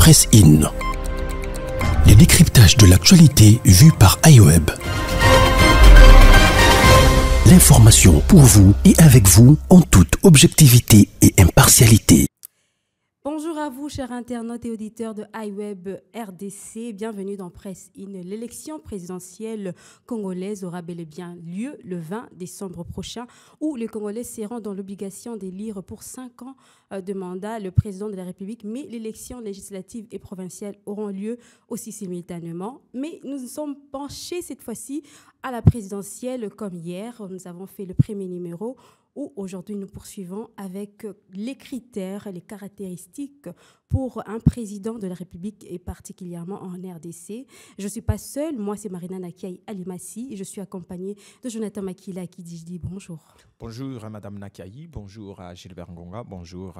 Presse In. Les décryptages de l'actualité vus par iWeb. L'information pour vous et avec vous en toute objectivité et impartialité. Bonjour à vous, chers internautes et auditeurs de iWeb RDC. Bienvenue dans Presse In. L'élection présidentielle congolaise aura bel et bien lieu le 20 décembre prochain, où les Congolais seront dans l'obligation d'élire pour 5 ans de mandat le président de la République. Mais l'élection législative et provinciale auront lieu aussi simultanément. Mais nous nous sommes penchés cette fois-ci à la présidentielle comme hier. Nous avons fait le premier numéro où aujourd'hui nous poursuivons avec les critères, les caractéristiques pour un président de la République et particulièrement en RDC. Je ne suis pas seule, moi c'est Marina Nakiaï Alimassi et je suis accompagnée de Jonathan Makila qui dit bonjour. Bonjour à Madame Nakiaï, bonjour à Gilbert Ngonga, bonjour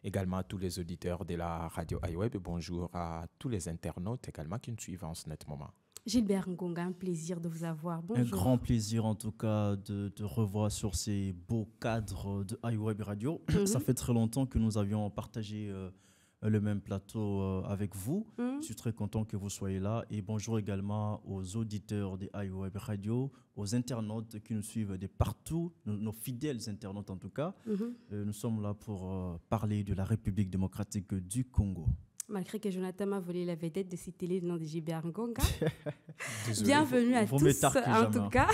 également à tous les auditeurs de la radio iWeb et bonjour à tous les internautes également qui nous suivent en ce moment. Gilbert Ngonga, un plaisir de vous avoir. Bonjour. Un grand plaisir en tout cas de revoir sur ces beaux cadres de iWeb Radio. Ça fait très longtemps que nous avions partagé le même plateau avec vous. Je suis très content que vous soyez là. Et bonjour également aux auditeurs de iWeb Radio, aux internautes qui nous suivent de partout, nos fidèles internautes en tout cas. Nous sommes là pour parler de la République démocratique du Congo. Malgré que Jonathan m'a volé la vedette de citer le nom de Gilbert Ngonga. Bienvenue à tous, en tout cas.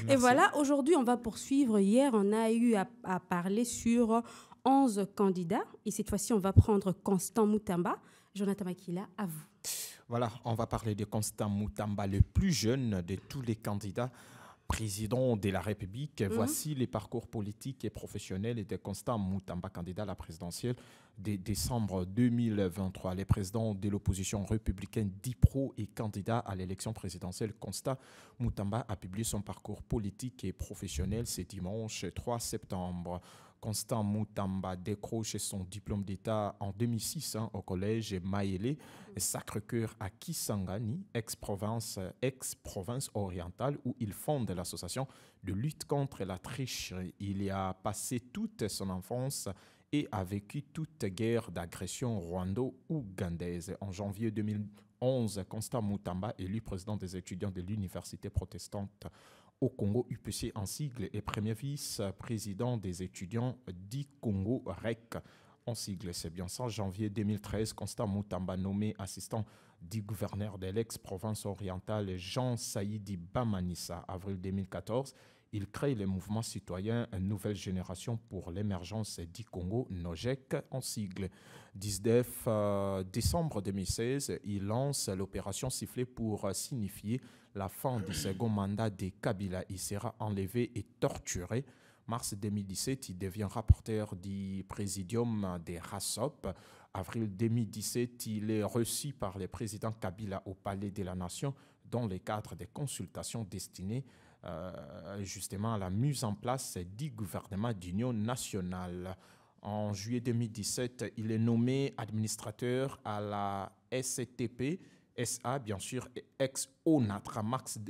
Et voilà, aujourd'hui, on va poursuivre. Hier, on a eu à parler sur 11 candidats. Et cette fois-ci, on va prendre Constant Moutamba. Jonathan Makila, à vous. Voilà, on va parler de Constant Moutamba, le plus jeune de tous les candidats président de la République. Voici les parcours politiques et professionnels de Constant Moutamba, candidat à la présidentielle de décembre 2023. Le président de l'opposition républicaine DIPRO et candidat à l'élection présidentielle, Constant Moutamba, a publié son parcours politique et professionnel ce dimanche 3 septembre. Constant Moutamba décroche son diplôme d'État en 2006 au collège Maélé, Sacré-Cœur à Kisangani, ex-province orientale, où il fonde l'association de lutte contre la tricherie. Il y a passé toute son enfance et a vécu toute guerre d'agression rwando-ougandaise. En janvier 2011, Constant Moutamba, élu président des étudiants de l'Université protestante au Congo, UPC en sigle, et premier vice-président des étudiants du Congo, REC en sigle. C'est bien ça. En janvier 2013, Constant Moutamba, nommé assistant du gouverneur de l'ex-province orientale Jean Saïdi Bamanissa. Avril 2014, il crée le mouvement citoyen Nouvelle Génération pour l'émergence du Congo, NOGEC en sigle. 19 décembre 2016, il lance l'opération Sifflet pour signifier la fin du second mandat de Kabila. Il sera enlevé et torturé. Mars 2017, il devient rapporteur du présidium des RASOP. Avril 2017, il est reçu par le président Kabila au Palais de la Nation dans le cadre des consultations destinées justement à la mise en place du gouvernement d'union nationale. En juillet 2017, il est nommé administrateur à la SCTP, SA, bien sûr, ex-ONATRA.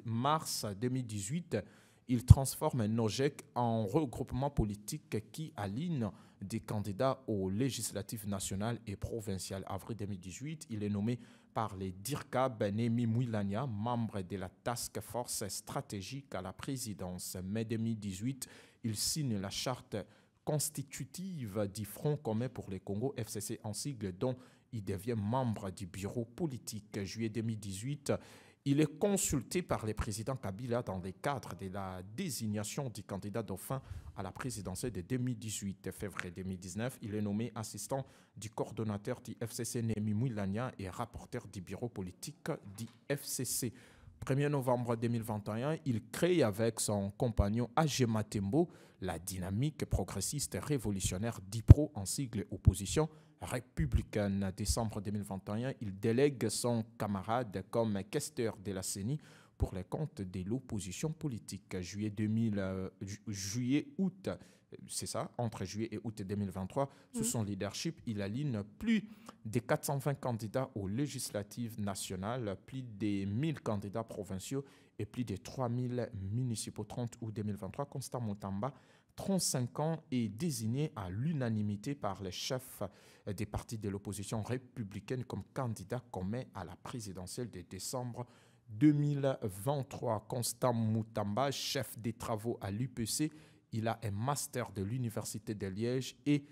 Mars 2018, il transforme NOGEC en regroupement politique qui aligne des candidats aux législatives nationales et provinciales. Avril 2018, il est nommé par les DIRCAB Némi Mouilania, membre de la Task Force stratégique à la présidence. Mai 2018, il signe la charte constitutive du Front commun pour le Congo, FCC en sigle, dont il devient membre du bureau politique. Juillet 2018, il est consulté par le président Kabila dans le cadre de la désignation du candidat dauphin à la présidentielle de 2018. Février 2019, il est nommé assistant du coordonnateur du FCC Némi Mouilania et rapporteur du bureau politique du FCC. 1er novembre 2021, il crée avec son compagnon Agema Tembo la dynamique progressiste révolutionnaire DIPRO en sigle opposition républicaine. Décembre 2021, il délègue son camarade comme questeur de la CENI pour les comptes de l'opposition politique. Juillet-août, c'est ça, entre juillet et août 2023, sous son leadership, il aligne plus de 420 candidats aux législatives nationales, plus de 1000 candidats provinciaux et plus de 3000 municipaux. 30 août 2023, Constant Moutamba 35 ans, est désigné à l'unanimité par les chefs des partis de l'opposition républicaine comme candidat commun à la présidentielle de décembre 2023. Constant Moutamba, chef des travaux à l'UPC, il a un master de l'Université de Liège et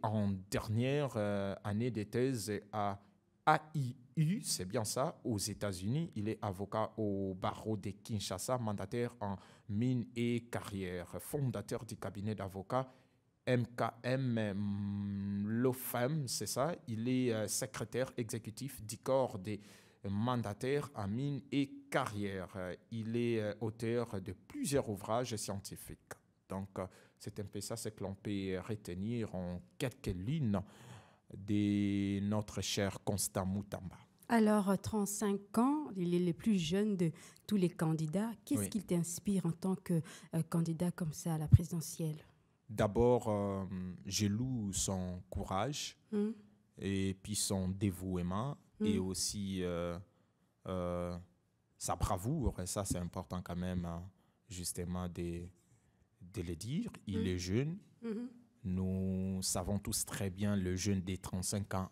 en dernière année de thèse à AIU, c'est bien ça, aux États-Unis. Il est avocat au barreau de Kinshasa, mandataire en mines et carrières, fondateur du cabinet d'avocats MKM Lofem, c'est ça. Il est secrétaire exécutif du corps des mandataires en mines et carrières. Il est auteur de plusieurs ouvrages scientifiques. Donc, c'est un peu ça, c'est que l'on peut retenir en quelques lignes de notre cher Constant Moutamba. Alors, 35 ans, il est le plus jeune de tous les candidats. Qu'est-ce qui t'inspire en tant que candidat comme ça à la présidentielle? D'abord, je loue son courage et puis son dévouement et aussi sa bravoure. Et ça, c'est important quand même, justement, de le dire. Il est jeune. Nous savons tous très bien le jeune des 35 ans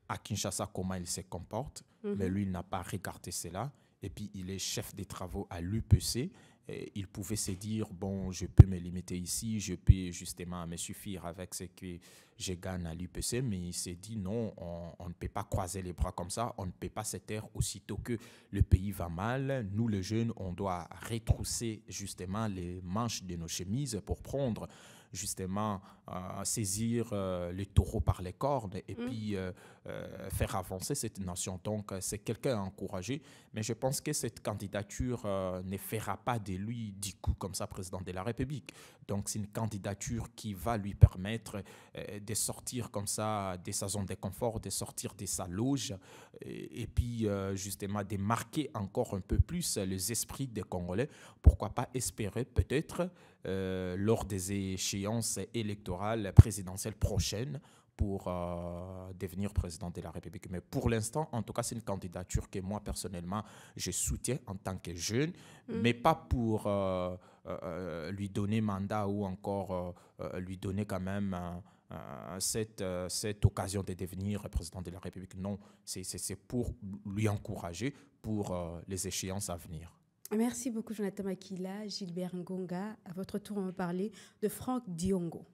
à Kinshasa, comment il se comporte. Mais lui, il n'a pas regardé cela. Et puis, il est chef des travaux à l'UPC. Il pouvait se dire, bon, je peux me limiter ici, je peux justement me suffire avec ce que je gagne à l'UPC, mais il s'est dit, non, on ne peut pas croiser les bras comme ça, on ne peut pas se taire aussitôt que le pays va mal. Nous, les jeunes, on doit retrousser justement les manches de nos chemises pour prendre justement saisir les taureaux par les cornes et puis faire avancer cette nation. Donc, c'est quelqu'un à encourager. Mais je pense que cette candidature ne fera pas de lui, du coup, comme ça, président de la République. Donc, c'est une candidature qui va lui permettre de sortir comme ça de sa zone de confort, de sortir de sa loge et puis, justement, de marquer encore un peu plus les esprits des Congolais. Pourquoi pas espérer peut-être lors des échéances électorales présidentielles prochaines pour devenir président de la République. Mais pour l'instant, en tout cas, c'est une candidature que moi, personnellement, je soutiens en tant que jeune, mais pas pour lui donner mandat ou encore lui donner quand même cette occasion de devenir président de la République. Non, c'est pour lui encourager pour les échéances à venir. Merci beaucoup, Jonathan Makila. Gilbert Ngonga, à votre tour, on va parler de Franck Diongo.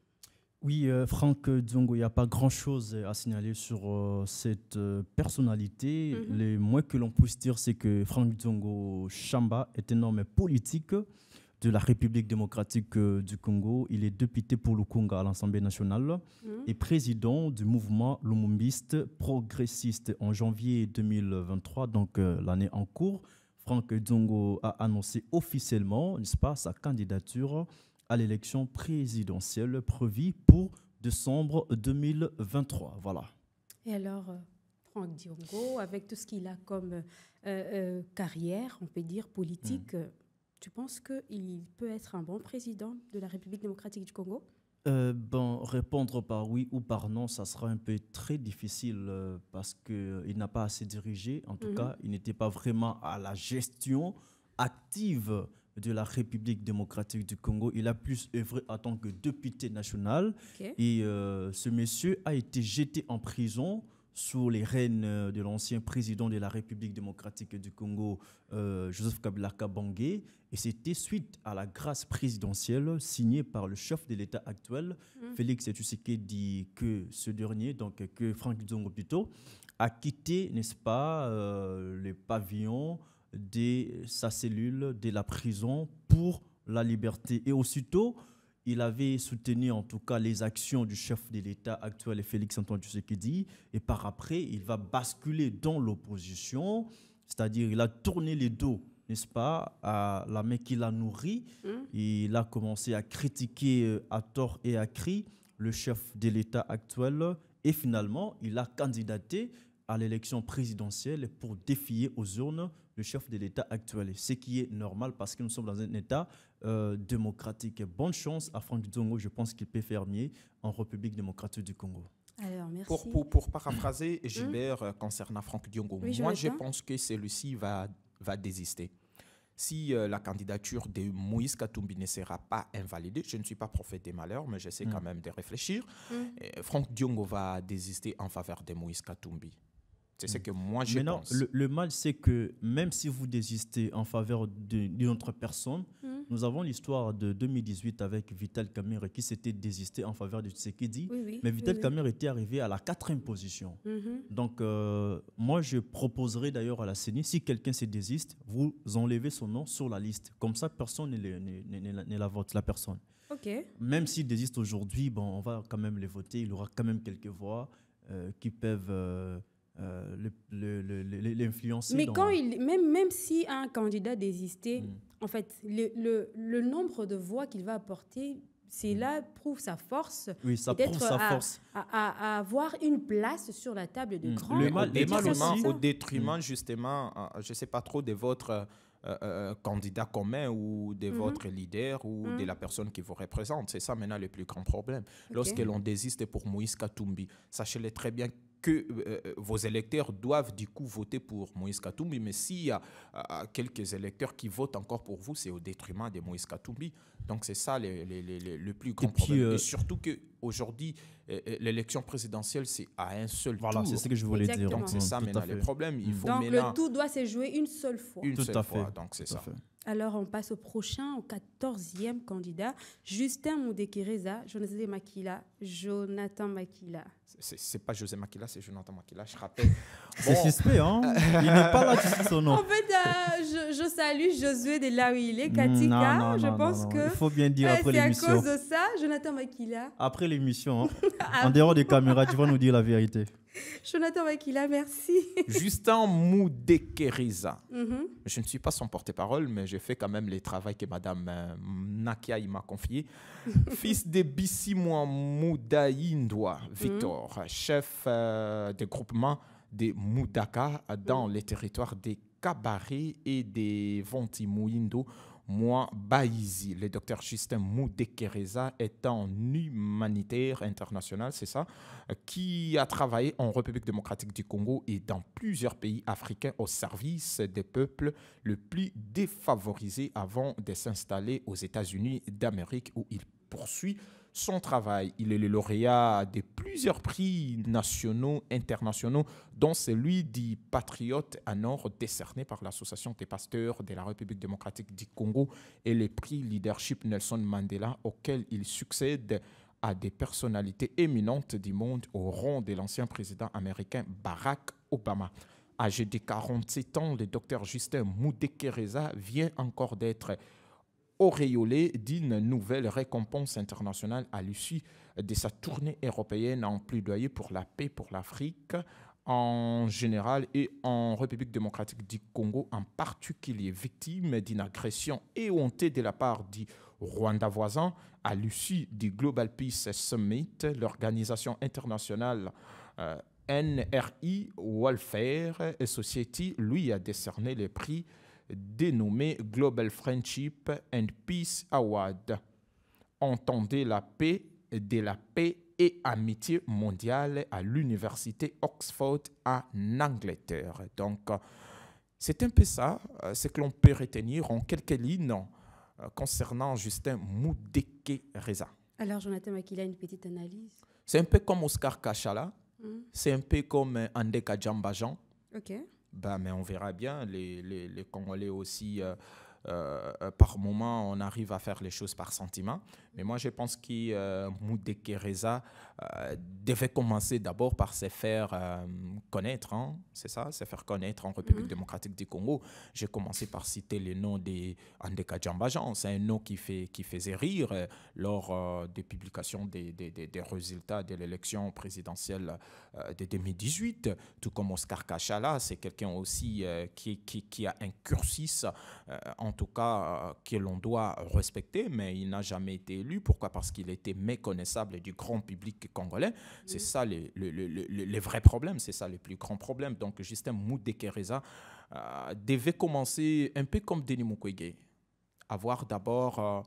Oui, Franck Diongo, il n'y a pas grand-chose à signaler sur cette personnalité. Le moins que l'on puisse dire, c'est que Franck Diongo Chamba est un homme politique de la République démocratique du Congo. Il est député pour le Congo à l'Assemblée nationale et président du mouvement lumumbiste progressiste en janvier 2023, donc l'année en cours. Franck Diongo a annoncé officiellement, n'est-ce pas, sa candidature à l'élection présidentielle prévue pour décembre 2023. Voilà. Et alors, Franck Diongo, avec tout ce qu'il a comme carrière, on peut dire, politique, tu penses qu'il peut être un bon président de la République démocratique du Congo? Répondre par oui ou par non, ça sera un peu très difficile parce qu'il n'a pas assez dirigé. En tout cas, il n'était pas vraiment à la gestion active de la République démocratique du Congo. Il a plus œuvré en tant que député national. Et ce monsieur a été jeté en prison sous les rênes de l'ancien président de la République démocratique du Congo, Joseph Kabila Kabange. Et c'était suite à la grâce présidentielle signée par le chef de l'État actuel, Félix Tshisekedi, que ce dernier, donc que Franck Diongo plutôt, a quitté, n'est-ce pas, le pavillon de sa cellule de la prison pour la liberté. Et aussitôt, il avait soutenu en tout cas les actions du chef de l'État actuel, Félix Antoine Tshisekedi. Et par après, il va basculer dans l'opposition, c'est-à-dire il a tourné les dos, n'est-ce pas, à la main qui l'a nourri. Il a commencé à critiquer à tort et à cri le chef de l'État actuel. Et finalement, il a candidaté à l'élection présidentielle pour défier aux urnes le chef de l'État actuel. Ce qui est normal parce que nous sommes dans un État démocratique. Bonne chance à Franck Diongo. Je pense qu'il peut faire mieux en République démocratique du Congo. Alors, merci. Pour paraphraser Gilbert concernant Franck Diongo, oui, moi je pense que celui-ci va désister. si la candidature de Moïse Katumbi ne sera pas invalidée, je ne suis pas prophète des malheurs, mais j'essaie quand même de réfléchir, Franck Diongo va désister en faveur de Moïse Katumbi. C'est ce que moi je pense. Le mal, c'est que même si vous désistez en faveur d'une autre personne, nous avons l'histoire de 2018 avec Vital Kamerhe qui s'était désisté en faveur de Tshisekedi, mais Vital Kamerhe était arrivé à la 4e position. Donc, moi, je proposerais d'ailleurs à la CENI, si quelqu'un se désiste, vous enlevez son nom sur la liste. Comme ça, personne ne la vote, la personne. Même s'il désiste aujourd'hui, bon, on va quand même les voter. Il y aura quand même quelques voix qui peuvent... l'influencer. Mais quand même si un candidat désistait, en fait, le nombre de voix qu'il va apporter, c'est là prouve sa force. Oui, ça prouve sa force. À avoir une place sur la table de grands. Au détriment, justement, je ne sais pas trop de votre candidat commun ou de votre leader ou de la personne qui vous représente. C'est ça maintenant le plus grand problème. Lorsque l'on désiste pour Moïse Katumbi, sachez-le très bien que vos électeurs doivent du coup voter pour Moïse Katumbi, mais s'il y a quelques électeurs qui votent encore pour vous, c'est au détriment de Moïse Katumbi. Donc c'est ça le plus grand problème. Et surtout qu'aujourd'hui, l'élection présidentielle, c'est à un seul tour. Voilà, c'est ce que je voulais dire. Donc c'est ça maintenant le problème. Donc le tout doit se jouer une seule fois. Une seule fois, donc c'est ça. Alors, on passe au prochain, au 14e candidat, Justin Moudekereza, Jonathan Makila. C'est pas José Makila, c'est Jonathan Makila, je rappelle. C'est suspect, hein? Il n'est pas là, tu sais son nom. En fait, je salue Josué de là où il est, Katika. Je pense que il faut bien dire après l'émission. C'est à cause de ça, Jonathan Makila. Après l'émission, en dehors des caméras, tu vas nous dire la vérité. Jonathan Makila, merci. Justin Moudekereza. Je ne suis pas son porte-parole, mais je fais quand même les travaux que Mme Nakia m'a confié. Fils de Bissimwa Moudaïndoua Victor, chef de groupement de Moudaka dans les territoires des Kabaré et des Vontimouindo. Moi, Baïzi, le docteur Justin Moudekereza est un humanitaire international, c'est ça, qui a travaillé en République démocratique du Congo et dans plusieurs pays africains au service des peuples les plus défavorisés avant de s'installer aux États-Unis d'Amérique où il poursuit son travail. Il est le lauréat de plusieurs prix nationaux, internationaux, dont celui du Patriote en or décerné par l'Association des pasteurs de la République démocratique du Congo et le prix Leadership Nelson Mandela, auquel il succède à des personnalités éminentes du monde au rang de l'ancien président américain Barack Obama. Âgé de 47 ans, le docteur Justin Moudekereza vient encore d'être auréolé d'une nouvelle récompense internationale à l'issue de sa tournée européenne en plaidoyer pour la paix pour l'Afrique en général et en République démocratique du Congo en particulier, victime d'une agression éhontée de la part du Rwanda voisin à l'issue du Global Peace Summit, l'organisation internationale NRI Welfare Society lui a décerné le prix dénommé Global Friendship and Peace Award. Entendez la paix, de la paix et amitié mondiale à l'université Oxford en Angleterre. Donc, c'est un peu ça, ce que l'on peut retenir en quelques lignes concernant Justin Moudekereza. Alors, Jonathan Makila, une petite analyse. C'est un peu comme Oscar Kachala, c'est un peu comme Andeka Djambajan. Ok. Ben, mais on verra bien, les Congolais aussi, par moment, on arrive à faire les choses par sentiment. Mais moi, je pense que Moudekereza devait commencer d'abord par se faire connaître, hein, c'est ça, se faire connaître en République démocratique du Congo. J'ai commencé par citer le nom d'Andeka Djambajan. C'est un nom qui faisait rire lors des publications des résultats de l'élection présidentielle de 2018. Tout comme Oscar Kachala, c'est quelqu'un aussi qui a un cursus, en tout cas, que l'on doit respecter, mais il n'a jamais été élu. Pourquoi? Parce qu'il était méconnaissable du grand public congolais. C'est ça le vrai problème, c'est ça le plus grand problème. Donc Justin Moudekereza devait commencer un peu comme Denis Mukwege, avoir d'abord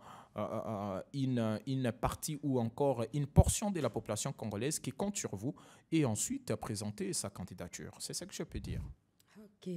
une partie ou encore une portion de la population congolaise qui compte sur vous et ensuite présenter sa candidature. C'est ça que je peux dire. Ok.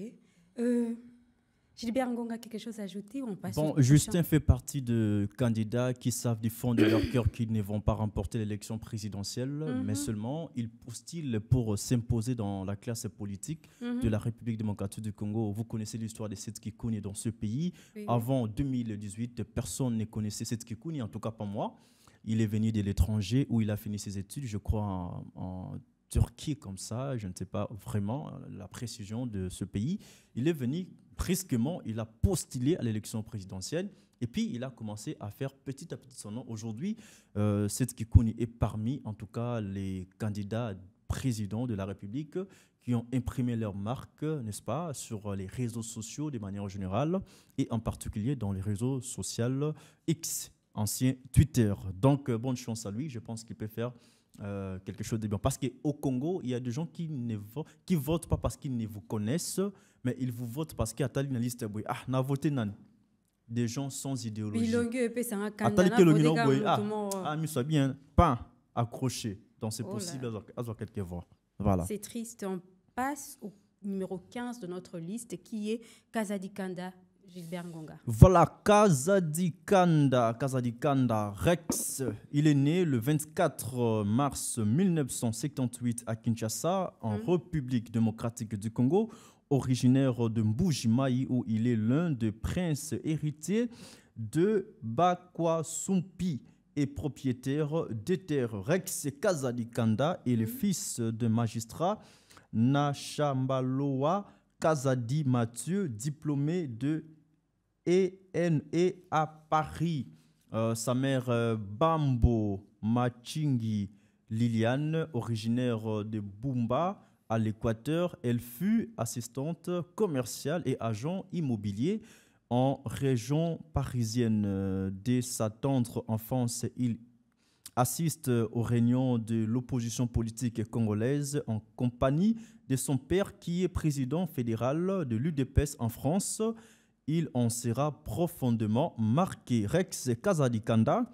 Gilbert Ngonga a quelque chose à ajouter ou on passe Bon, Justin fait partie de candidats qui savent du fond de leur cœur qu'ils ne vont pas remporter l'élection présidentielle, mais seulement ils postulent pour s'imposer dans la classe politique de la République démocratique du Congo. Vous connaissez l'histoire de Setski Kouni dans ce pays. Oui. Avant 2018, personne ne connaissait Setski Kouni, en tout cas pas moi. Il est venu de l'étranger où il a fini ses études, je crois en Turquie comme ça, je ne sais pas vraiment la précision de ce pays. Il est venu brusquement, il a postulé à l'élection présidentielle et puis il a commencé à faire petit à petit son nom. Aujourd'hui, Setski Kouni est parmi, en tout cas, les candidats présidents de la République qui ont imprimé leur marque, n'est-ce pas, sur les réseaux sociaux de manière générale et en particulier dans les réseaux sociaux X, ancien Twitter. Donc, bonne chance à lui. Je pense qu'il peut faire quelque chose de bien. Parce qu'au Congo, il y a des gens qui votent pas parce qu'ils ne vous connaissent, mais ils vous votent parce qu'il y a une liste. Ah, n'a voté nan. Des gens sans idéologie. Mais ça bien, pas accroché. Donc c'est possible à avoir quelques voix. Voilà. C'est triste. On passe au numéro 15 de notre liste qui est Kazadi Kanda. Gilbert Ngonga. Voilà, Kazadi Kanda Rex. Il est né le 24 mars 1978 à Kinshasa, en République démocratique du Congo, originaire de Mbuji-Mayi, où il est l'un des princes héritiers de Bakwasumpi et propriétaire des terres. Rex Kazadi Kanda est le fils de magistrat Nachambaloa Kazadi Mathieu, diplômé de ENE à Paris. Sa mère Bambo Machingi Liliane, originaire de Bumba à l'Équateur, elle fut assistante commerciale et agent immobilier en région parisienne. Dès sa tendre enfance, il assiste aux réunions de l'opposition politique congolaise en compagnie de son père qui est président fédéral de l'UDPS en France. Il en sera profondément marqué. Rex Kazadi Kanda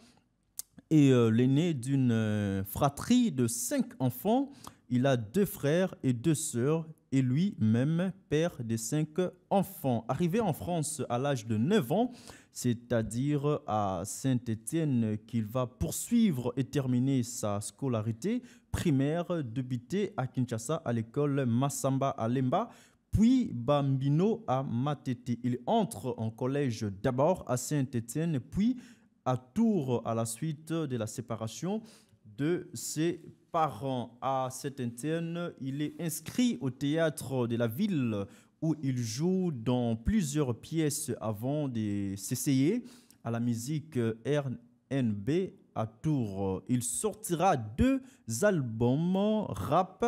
est l'aîné d'une fratrie de 5 enfants. Il a 2 frères et 2 sœurs et lui-même père de 5 enfants. Arrivé en France à l'âge de 9 ans, c'est-à-dire à Saint-Étienne, qu'il va poursuivre et terminer sa scolarité primaire, débutée à Kinshasa à l'école Massamba à Lemba, puis Bambino à Matete. Il entre en collège d'abord à Saint-Étienne, puis à Tours à la suite de la séparation de ses parents. À Saint-Étienne, il est inscrit au théâtre de la ville où il joue dans plusieurs pièces avant de s'essayer à la musique RNB à Tours. Il sortira 2 albums rap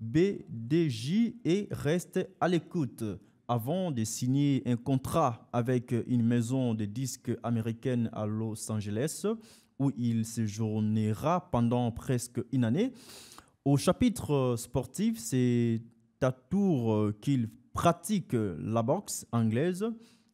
BDJ et reste à l'écoute avant de signer un contrat avec une maison de disques américaine à Los Angeles où il séjournera pendant presque une année. Au chapitre sportif, c'est à Tours qu'il pratique la boxe anglaise.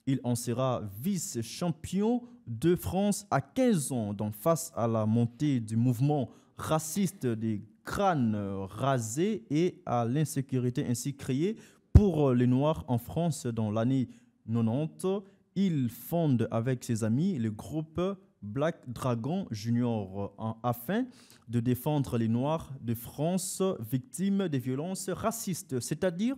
Il en sera vice-champion de France à 15 ans, donc face à la montée du mouvement raciste des crânes rasés et à l'insécurité ainsi créée pour les Noirs en France dans l'année 90. Il fonde avec ses amis le groupe Black Dragon Junior afin de défendre les Noirs de France victimes des violences racistes. C'est-à-dire,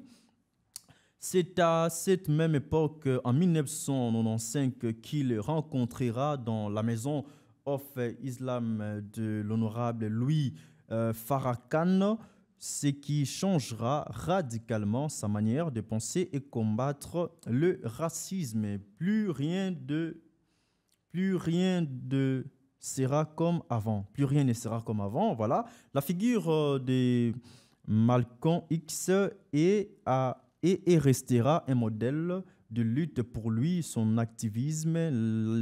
c'est à cette même époque, en 1995, qu'il rencontrera dans la maison of Islam de l'honorable Louis Farrakhan, ce qui changera radicalement sa manière de penser et combattre le racisme. Plus rien ne sera comme avant. Plus rien ne sera comme avant. Voilà. La figure de Malcolm X est et restera un modèle de lutte pour lui. Son activisme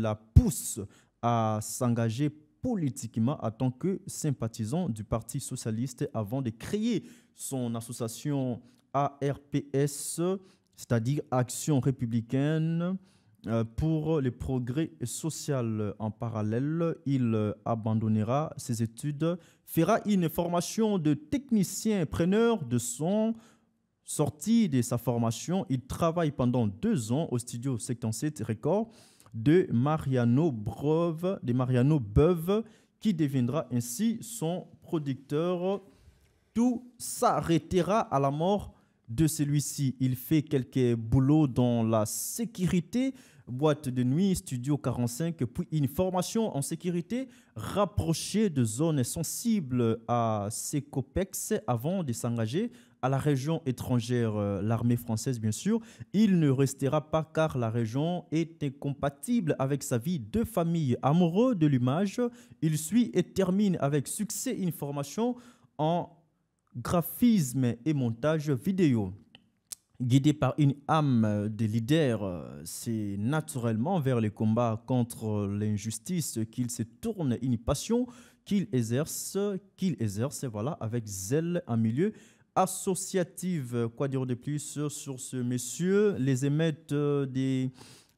la pousse à s'engager politiquement en tant que sympathisant du Parti socialiste avant de créer son association ARPS, c'est-à-dire Action républicaine pour le progrès social. En parallèle, il abandonnera ses études, fera une formation de technicien preneur de son, Sorti de sa formation, il travaille pendant 2 ans au studio 77 Records de Mariano Beuve, qui deviendra ainsi son producteur. Tout s'arrêtera à la mort de celui-ci. Il fait quelques boulots dans la sécurité, boîte de nuit, studio 45, puis une formation en sécurité rapprochée de zones sensibles à Secopex avant de s'engager à la région étrangère, l'armée française bien sûr. Il ne restera pas car la région est incompatible avec sa vie de famille. Amoureux de l'image, il suit et termine avec succès une formation en graphisme et montage vidéo. Guidé par une âme de leader, c'est naturellement vers les combats contre l'injustice qu'il se tourne, une passion qu'il exerce voilà, avec zèle en milieu associatif. Quoi dire de plus sur ce monsieur? Les émeutes des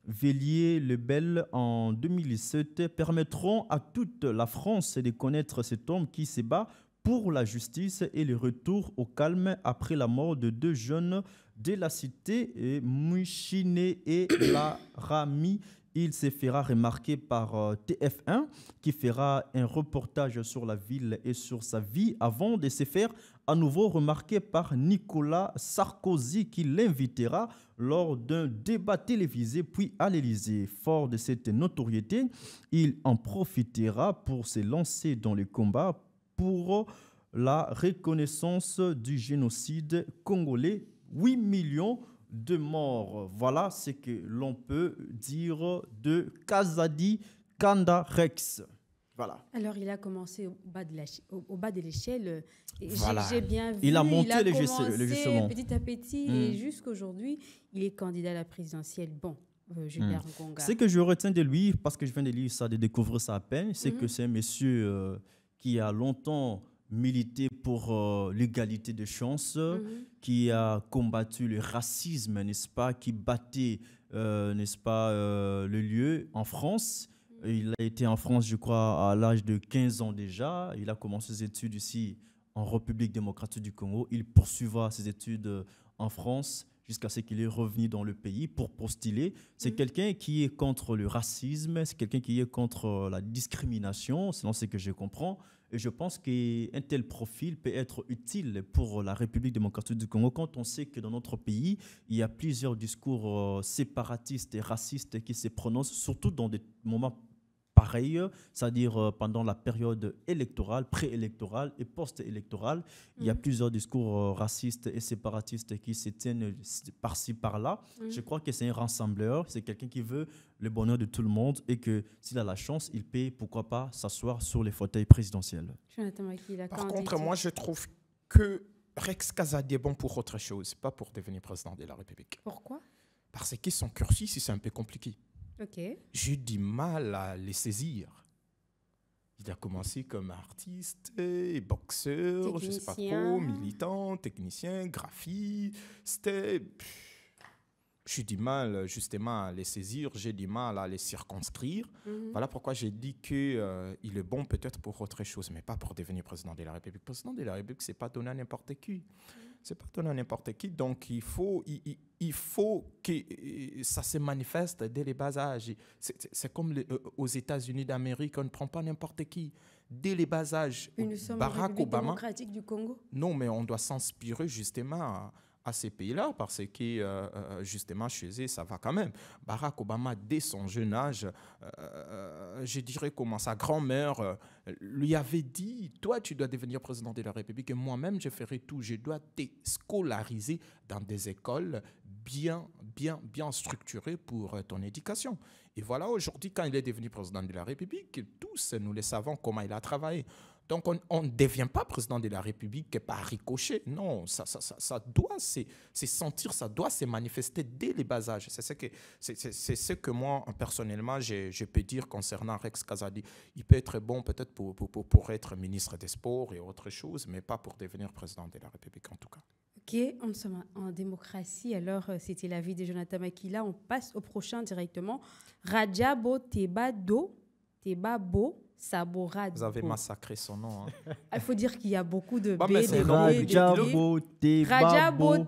Villiers-le-Bel en 2007 permettront à toute la France de connaître cet homme qui se bat pour la justice et le retour au calme après la mort de 2 jeunes de la cité, Mouchiné et Laramie. Il se fera remarquer par TF1 qui fera un reportage sur la ville et sur sa vie avant de se faire à nouveau remarquer par Nicolas Sarkozy qui l'invitera lors d'un débat télévisé puis à l'Élysée. Fort de cette notoriété, il en profitera pour se lancer dans les combats pour la reconnaissance du génocide congolais. 8 millions de morts. Voilà ce que l'on peut dire de Kazadi Kandarex. Voilà. Alors, il a commencé au bas de l'échelle. Voilà. J'ai bien vu. Il a monté les commencé petit à petit et jusqu'aujourd'hui, il est candidat à la présidentielle. Bon. Gilbert Ngonga. Ce que je retiens de lui, parce que je viens de lire ça, de découvrir ça à peine, c'est que c'est un monsieur qui a longtemps milité pour l'égalité de chances, qui a combattu le racisme, n'est-ce pas, qui battait, n'est-ce pas, le lieu en France. Il a été en France, je crois, à l'âge de 15 ans déjà. Il a commencé ses études ici en République démocratique du Congo. Il poursuivra ses études en France jusqu'à ce qu'il est revenu dans le pays pour postuler. C'est quelqu'un qui est contre le racisme, c'est quelqu'un qui est contre la discrimination, selon ce que je comprends. Et je pense qu'un tel profil peut être utile pour la République démocratique du Congo quand on sait que dans notre pays, il y a plusieurs discours séparatistes et racistes qui se prononcent, surtout dans des moments pareil, c'est-à-dire pendant la période électorale, préélectorale et post-électorale. Il y a plusieurs discours racistes et séparatistes qui se tiennent par-ci, par-là. Je crois que c'est un rassembleur, c'est quelqu'un qui veut le bonheur de tout le monde et que s'il a la chance, il peut, pourquoi pas, s'asseoir sur les fauteuils présidentiels. Par contre, moi, je trouve que Rex Kazadi est bon pour autre chose, pas pour devenir président de la République. Pourquoi? Parce que son cursus, c'est un peu compliqué. Okay. J'ai du mal à les saisir. Il a commencé comme artiste, boxeur, je ne sais pas trop, militant, technicien, graphiste. J'ai du mal justement à les saisir, j'ai du mal à les circonscrire. Voilà pourquoi j'ai dit qu'il est bon peut-être pour autre chose, mais pas pour devenir président de la République. Président de la République, ce n'est pas donné à n'importe qui. C'est pas donné à n'importe qui, donc il faut que ça se manifeste dès les bas âges. C'est comme aux États-Unis d'Amérique, on ne prend pas n'importe qui. Dès les bas âges, nous sommes en République démocratique du Congo. Non, mais on doit s'inspirer justement à ces pays-là parce que justement chez eux, ça va quand même. Barack Obama, dès son jeune âge, je dirais comment sa grand-mère lui avait dit « Toi, tu dois devenir président de la République et moi-même, je ferai tout. Je dois te scolariser dans des écoles bien structurées pour ton éducation. » Et voilà, aujourd'hui, quand il est devenu président de la République, tous, nous le savons comment il a travaillé. Donc, on ne devient pas président de la République par ricochet. Non, ça doit se sentir, ça doit se manifester dès les bas âges. C'est ce que moi, personnellement, je peux dire concernant Rex Kazadi. Il peut être bon peut-être pour être ministre des Sports et autre chose, mais pas pour devenir président de la République en tout cas. Ok, on sommes en démocratie. Alors, c'était l'avis de Jonathan Makila. On passe au prochain directement. Rajabo Tebabo Saborado. Vous avez massacré son nom. Hein. Il faut dire qu'il y a beaucoup de B, Rajabo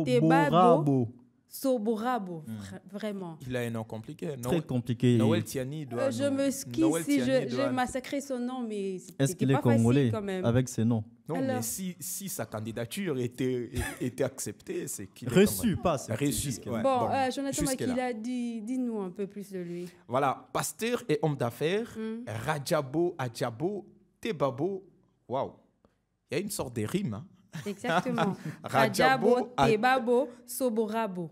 Tebabo Soborabo, vraiment. Il a un nom compliqué. Très compliqué. Noël Tiani doit... Je me skisse si j'ai massacré son nom, mais est-ce qu'il est congolais quand même avec ses noms? Non, alors, mais si sa candidature était acceptée, c'est qu'il est reçu, pas reçu. Ouais. Bon, Jonathan Makila, dis-nous un peu plus de lui. Voilà, pasteur et homme d'affaires, Rajabo Adjabo Tebabo. Waouh, il y a une sorte de rime. Hein? Exactement. Rajabo Tebabo Soborabo.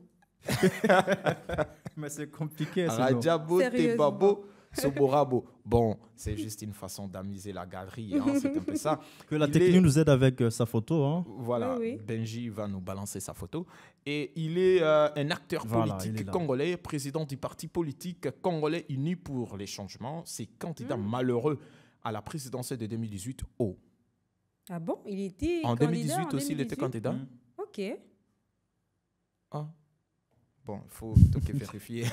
Mais c'est compliqué. Rajabo Tebabo Soborabo. Bon, c'est juste une façon d'amuser la galerie. Hein, c'est un peu ça. Que la technique nous aide avec sa photo. Hein. Voilà, oui. Benji va nous balancer sa photo. Et il est un acteur politique congolais, président du parti politique congolais Unis pour les changements. C'est candidat malheureux à la présidentielle de 2018 au. Ah bon, il était en candidat 2018 aussi, il était candidat. Ok. Ah. Bon, il faut vérifier.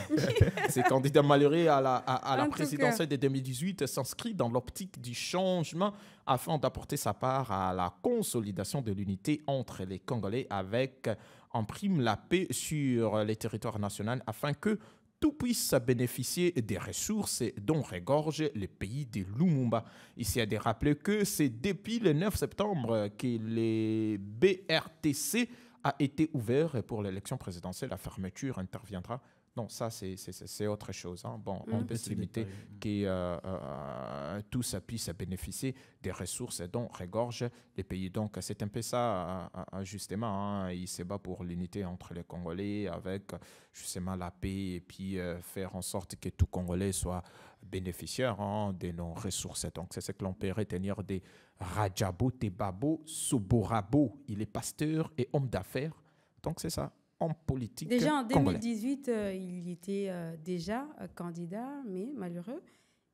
Ces candidats malheureux à la présidentielle de 2018 s'inscrit dans l'optique du changement afin d'apporter sa part à la consolidation de l'unité entre les Congolais avec en prime la paix sur les territoires nationaux afin que tout puisse bénéficier des ressources dont regorge le pays de Lumumba. Ici, à rappeler que c'est depuis le 9 septembre que les BRTC a été ouvert pour l'élection présidentielle. La fermeture interviendra. Non, ça, c'est autre chose. Hein. Bon, on peut se limiter que tous puissent bénéficier des ressources dont regorge les pays. Donc, c'est un peu ça, justement. Hein. Il se bat pour l'unité entre les Congolais avec, justement, la paix et puis faire en sorte que tout Congolais soit bénéficiaire de nos ressources. Donc, c'est ce que l'on peut retenir des Rajabo Tebabo Soborabo. Il est pasteur et homme d'affaires. Donc, c'est ça. En politique déjà en congolais. 2018, il était déjà candidat, mais malheureux.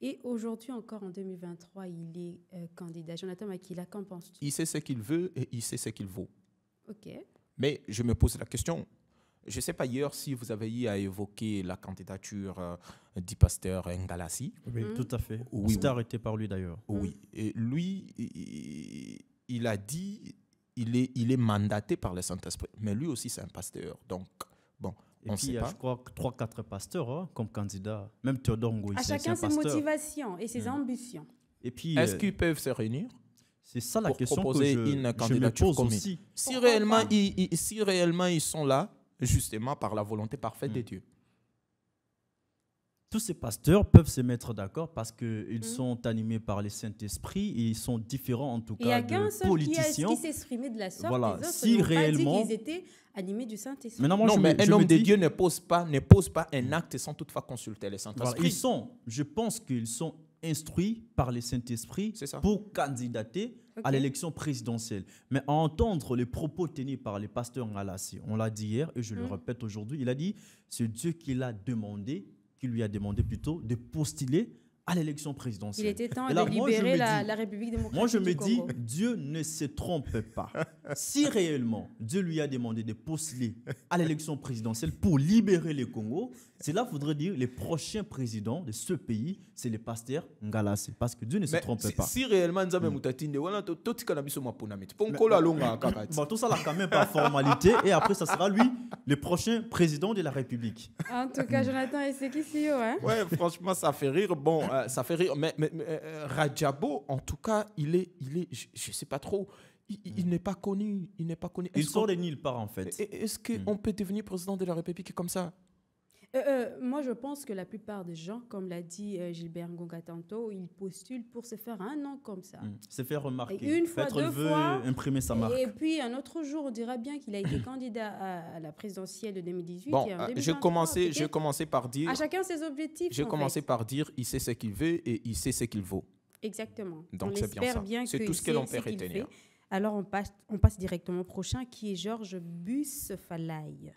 Et aujourd'hui encore, en 2023, il est candidat. Jonathan Makila, qu'en penses-tu? Il sait ce qu'il veut et il sait ce qu'il vaut. OK. Mais je me pose la question, je ne sais pas hier si vous avez eu à évoquer la candidature du pasteur Ngalassi. Oui, tout à fait. Oui, c'était arrêté par lui d'ailleurs. Oui, et lui, il a dit... Il est mandaté par le Saint-Esprit. Mais lui aussi, c'est un pasteur. Donc, bon, on ne sait pas. Il y a, je crois, 3-4 pasteurs comme candidats. Même Théodore Ngoï, c'est un pasteur. À chacun ses motivations et ses ambitions. Et puis, est-ce qu'ils peuvent se réunir? C'est ça la question proposer que une candidature commune aussi. Si réellement ils sont là, justement, par la volonté parfaite de Dieu. Tous ces pasteurs peuvent se mettre d'accord parce qu'ils sont animés par le Saint-Esprit et ils sont différents en tout cas de politiciens. Qui s'exprimait de la sorte, voilà. Les autres si réellement pas dit qu'ils étaient animés du Saint-Esprit. Mais un homme de Dieu ne pose pas un acte sans toutefois consulter le Saint-Esprit. Voilà. Je pense qu'ils sont instruits par le Saint-Esprit pour candidater à l'élection présidentielle. Mais à entendre les propos tenus par le pasteur Ngalassi, on l'a dit hier et je le répète aujourd'hui, il a dit c'est Dieu qui lui a demandé plutôt de postuler à l'élection présidentielle. Il était temps de libérer la République démocratique. Moi, je me dis, Dieu ne se trompe pas. Si réellement Dieu lui a demandé de postuler à l'élection présidentielle pour libérer le Congo, cela voudrait dire les prochains présidents de ce pays, c'est le pasteur Ngalassi. Parce que Dieu ne se trompe pas. Si réellement nous avons tout ça là quand même par formalité et après ça sera lui le prochain président de la République. En tout cas, Jonathan, et c'est qui CEO, hein? Ouais, franchement, ça fait rire. Bon, ça fait rire. Mais Rajabo, en tout cas, il est, je sais pas trop. Il n'est pas connu. Il sort de nulle part en fait. Est-ce qu'on peut devenir président de la République comme ça? Moi, je pense que la plupart des gens, comme l'a dit Gilbert Ngonga tantôt, ils postulent pour se faire un nom comme ça. Se faire remarquer. Et une fois, deux fois, imprimer sa marque. Et puis, un autre jour, on dira bien qu'il a été candidat à la présidentielle de 2018. Bon, et en 2023, j'ai commencé par dire... À chacun ses objectifs. J'ai commencé par dire, il sait ce qu'il veut et il sait ce qu'il vaut. Exactement. Donc, c'est bien ça. C'est tout ce que l'on peut retenir. Alors, on passe directement au prochain, qui est Georges Busse-Falaï.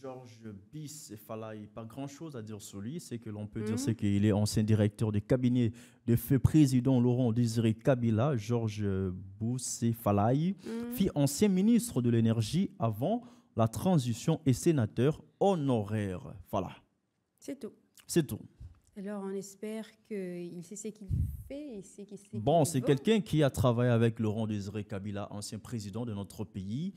Georges Busse-Falaï, pas grand-chose à dire sur lui. C'est que l'on peut dire c'est qu'il est ancien directeur de cabinet de feu président Laurent Désiré Kabila. Georges Busse-Falaï fut ancien ministre de l'énergie avant la transition et sénateur honoraire. Voilà. C'est tout. C'est tout. Alors, on espère qu'il sait ce qu'il fait et sait qu'il sait Bon, qu'il c'est veut. quelqu'un qui a travaillé avec Laurent Désiré Kabila, ancien président de notre pays.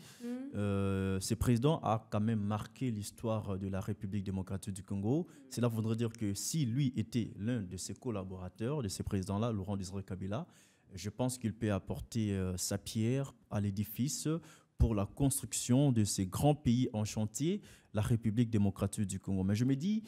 Ce président a quand même marqué l'histoire de la République démocratique du Congo. Cela voudrait dire que si lui était l'un de ses collaborateurs, de ces présidents-là, Laurent Désiré Kabila, je pense qu'il peut apporter sa pierre à l'édifice pour la construction de ces grands pays en chantier, la République démocratique du Congo. Mais je me dis,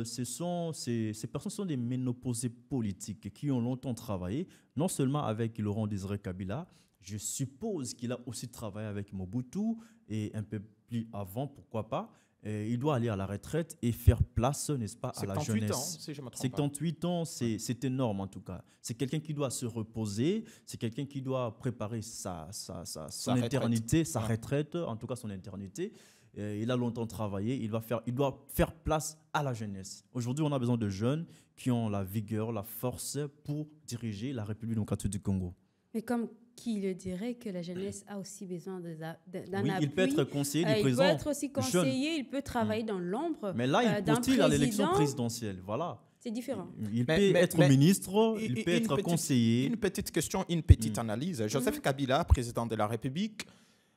ces personnes sont des ménopausés politiques qui ont longtemps travaillé, non seulement avec Laurent Désiré Kabila, je suppose qu'il a aussi travaillé avec Mobutu et un peu plus avant, pourquoi pas. Et il doit aller à la retraite et faire place, n'est-ce pas, à la 78 jeunesse. ans, si je me trompe pas. 78 ans, c'est énorme en tout cas. C'est quelqu'un qui doit se reposer, c'est quelqu'un qui doit préparer son éternité, sa retraite, en tout cas son éternité. Il a longtemps travaillé, il doit faire place à la jeunesse. Aujourd'hui, on a besoin de jeunes qui ont la vigueur, la force pour diriger la République démocratique du Congo. Mais comme qui le dirait que la jeunesse a aussi besoin d'un Oui, appui. il peut être conseiller du président. Il peut être aussi conseiller, jeune. il peut travailler dans l'ombre. Mais là, il d'un postule à l'élection président. présidentielle. Voilà. C'est différent. Il peut être ministre, il peut être conseiller. Une petite question, une petite analyse. Joseph Kabila, président de la République,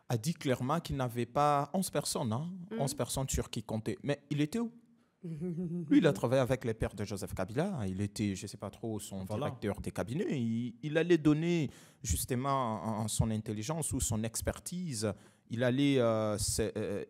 a dit clairement qu'il n'avait pas 11 personnes, 11 personnes sur qui compter. Mais il était où? Lui, il a travaillé avec les pères de Joseph Kabila. Il était, je ne sais pas trop, son directeur des cabinets. Il allait donner justement son intelligence ou son expertise. Il allait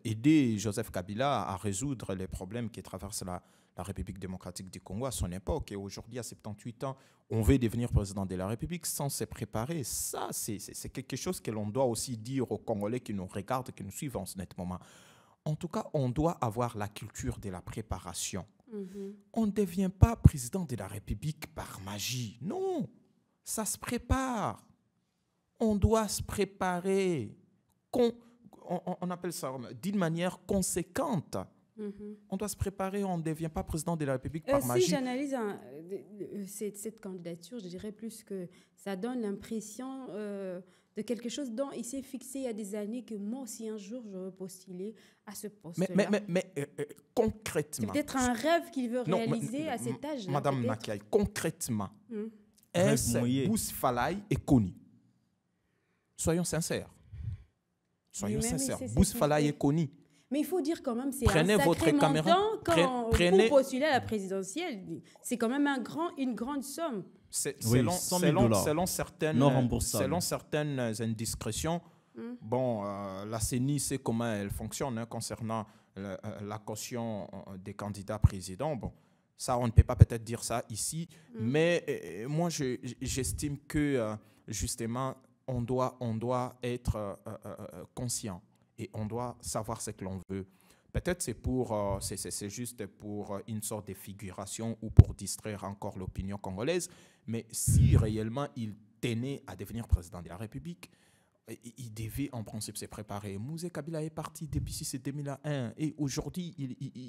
aider Joseph Kabila à résoudre les problèmes qui traversent la République démocratique du Congo à son époque. Et aujourd'hui, à 78 ans, on veut devenir président de la République sans se préparer. Ça, c'est quelque chose que l'on doit aussi dire aux Congolais qui nous regardent, qui nous suivent en ce moment. En tout cas, on doit avoir la culture de la préparation. On ne devient pas président de la République par magie. Non, ça se prépare. On doit se préparer. On appelle ça d'une manière conséquente. On doit se préparer, on ne devient pas président de la République par magie. Si j'analyse cette candidature, je dirais plus que ça donne l'impression de quelque chose dont il s'est fixé il y a des années que moi aussi un jour je vais postuler à ce poste-là. Mais concrètement... C'est peut-être un rêve qu'il veut réaliser à cet âge-là. Madame Nakiaï, concrètement, est-ce Bousfalaï est connu? Soyons sincères. Bousfalaï est connu. Mais il faut dire quand même, c'est prenez un sacré montant pour postuler à la présidentielle. C'est quand même une grande somme. Selon certaines indiscrétions, bon, la CENI sait comment elle fonctionne concernant la caution des candidats présidents. Bon, ça, on ne peut pas peut-être dire ça ici, mais moi, j'estime que justement, on doit être conscient. Et on doit savoir ce que l'on veut. Peut-être c'est juste pour une sorte de figuration ou pour distraire encore l'opinion congolaise. Mais si réellement il tenait à devenir président de la République, il devait en principe se préparer. Mouzé Kabila est parti depuis 2001 et aujourd'hui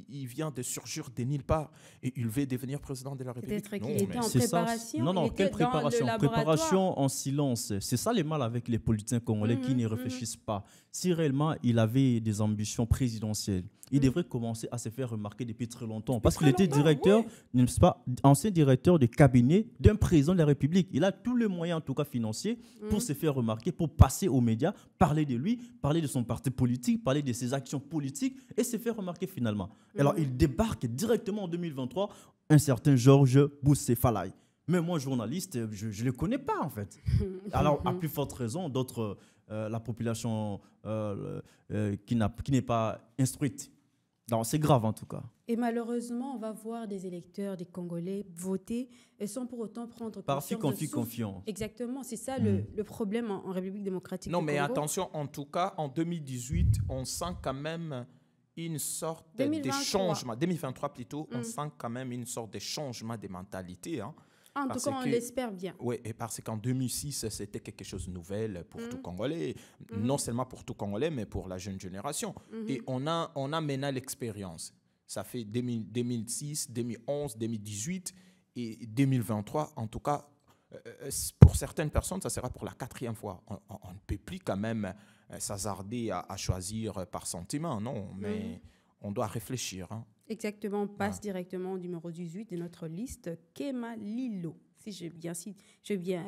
il vient de surgir de nulle part et il veut devenir président de la République. Peut-être qu'il était en préparation. Non, quelle préparation? Préparation en silence. C'est ça le mal avec les politiciens congolais qui ne réfléchissent pas. Si réellement il avait des ambitions présidentielles, il devrait commencer à se faire remarquer depuis très longtemps. Parce qu'il était directeur, n'est-ce pas, ancien directeur de cabinet d'un président de la République. Il a tous les moyens, en tout cas financiers, pour se faire remarquer, pour passer aux médias, parler de lui, parler de son parti politique, parler de ses actions politiques et se faire remarquer finalement. Alors, il débarque directement en 2023, un certain Georges Bousefalaï. Mais moi, journaliste, je ne le connais pas en fait. Alors, à plus forte raison, d'autres, la population qui n'est pas instruite. Non, c'est grave en tout cas. Et malheureusement, on va voir des électeurs, des Congolais voter sans pour autant prendre parti confiant. Exactement, c'est ça le problème en République démocratique du Congo. Non, mais attention, en tout cas, en 2018, on sent quand même une sorte de changement. 2023 plutôt, on sent quand même une sorte de changement de mentalité. Hein. En tout cas, on l'espère bien. Oui, et parce qu'en 2006, c'était quelque chose de nouvel pour tout Congolais. Non seulement pour tout Congolais, mais pour la jeune génération. Et on a maintenant l'expérience. Ça fait 2006, 2011, 2018 et 2023. En tout cas, pour certaines personnes, ça sera pour la 4e fois. On ne peut plus quand même s'hasarder à choisir par sentiment, non. Mais on doit réfléchir. Hein. Exactement, on passe directement au numéro 18 de notre liste, Kema Lilo. Si j'ai bien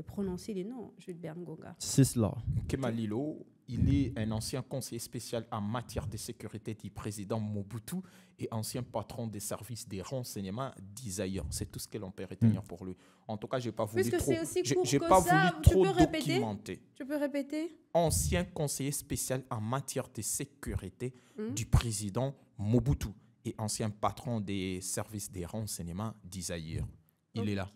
prononcé les noms, Gilbert Ngonga. C'est cela. Kema Lilo, il est un ancien conseiller spécial en matière de sécurité du président Mobutu et ancien patron des services des renseignements d'Isaïa. C'est tout ce que l'on peut retenir pour lui. En tout cas, je n'ai pas voulu Puisque trop, c'est aussi court j'ai que pas ça, voulu tu trop peux répéter? documenter. Tu peux répéter? Ancien conseiller spécial en matière de sécurité du président Mobutu et ancien patron des services des renseignements d'Isaïa. Il est là,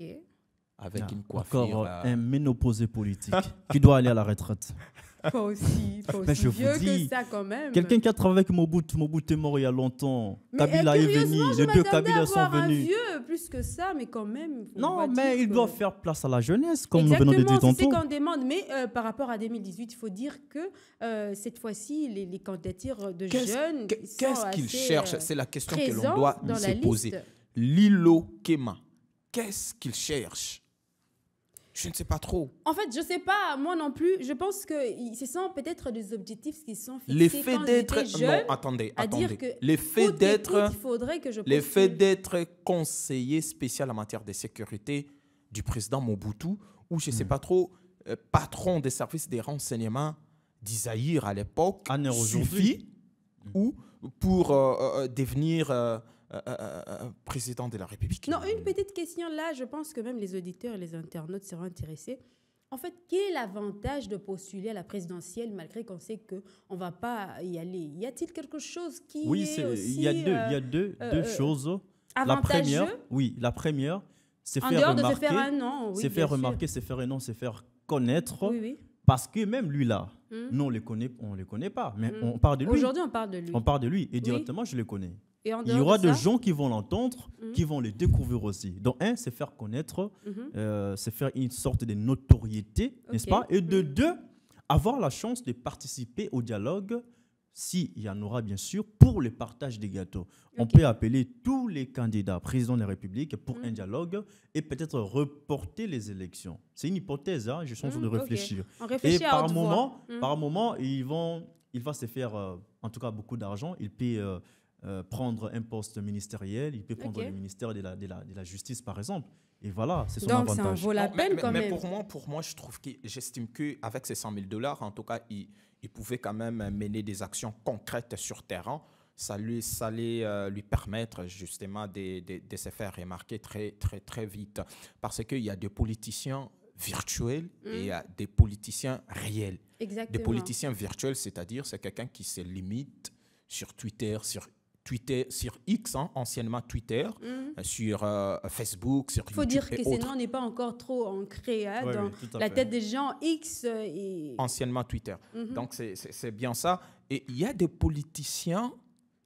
avec une coiffure. Encore un ménopausé politique qui doit aller à la retraite. Pas aussi Je vous vieux dis, que ça quand même. Quelqu'un qui a travaillé avec Mobutu est mort il y a longtemps. Mais, Kabila est venu, curieusement, les deux Kabila sont un venus. vieux plus que ça, mais quand même. Non, mais il doit faire place à la jeunesse, comme exactement, nous venons de dire c'est ce tantôt. qu'on demande. Mais par rapport à 2018, il faut dire que cette fois-ci, les candidatures de jeunes. Qu'est-ce qu'ils cherchent? C'est la question que l'on doit se poser. Liste. Lilo Kema, qu'est-ce qu'il cherche? Je ne sais pas trop. En fait, je ne sais pas, moi non plus. Je pense que ce sont peut-être des objectifs qui sont fixés L'effet quand d'être... j'étais jeune. Non, attendez. Dire que L'effet d'être... il faudrait que je L'effet d'être conseiller spécial en matière de sécurité du président Mobutu, ou je ne sais pas trop, patron des services des renseignements d'Isaïr à l'époque, suffit ou pour devenir président de la République. Non, une petite question là, je pense que même les auditeurs et les internautes seront intéressés. En fait, quel est l'avantage de postuler à la présidentielle malgré qu'on sait qu'on ne va pas y aller? Y a-t-il quelque chose qui est aussi... Il y a deux choses. Avantageux? La première, c'est en faire dehors remarquer. De se faire un nom, oui, c'est faire remarquer, c'est faire un nom, c'est faire connaître. Oui. Parce que même lui là, nous on le connaît pas, mais on parle de lui. Aujourd'hui, on parle de lui. On parle de lui et directement je le connais. Et il y aura des gens qui vont l'entendre, qui vont le découvrir aussi. Donc c'est faire connaître, c'est faire une sorte de notoriété, n'est-ce pas? Et de deux, avoir la chance de participer au dialogue, s'il y en aura bien sûr, pour le partage des gâteaux. On peut appeler tous les candidats présidents de la République pour un dialogue et peut-être reporter les élections. C'est une hypothèse, hein, je suis en train de réfléchir. Et par moment, il va se faire, en tout cas beaucoup d'argent, il peut... prendre un poste ministériel, il peut prendre le ministère de la Justice, par exemple. Et voilà, c'est son avantage. Donc, ça en vaut la peine quand même. Mais pour moi, j'estime qu'avec ces $100 000, en tout cas, il pouvait quand même mener des actions concrètes sur terrain. Ça allait lui permettre justement de se faire remarquer très, très, très vite. Parce qu'il y a des politiciens virtuels et il y a des politiciens réels. Exactement. Des politiciens virtuels, c'est-à-dire c'est quelqu'un qui se limite sur Twitter, sur X, hein, anciennement Twitter, sur Facebook, sur YouTube. Il faut dire que ce nom n'est pas encore trop ancré dans la tête des gens. X anciennement Twitter. Donc c'est bien ça. Et il y a des politiciens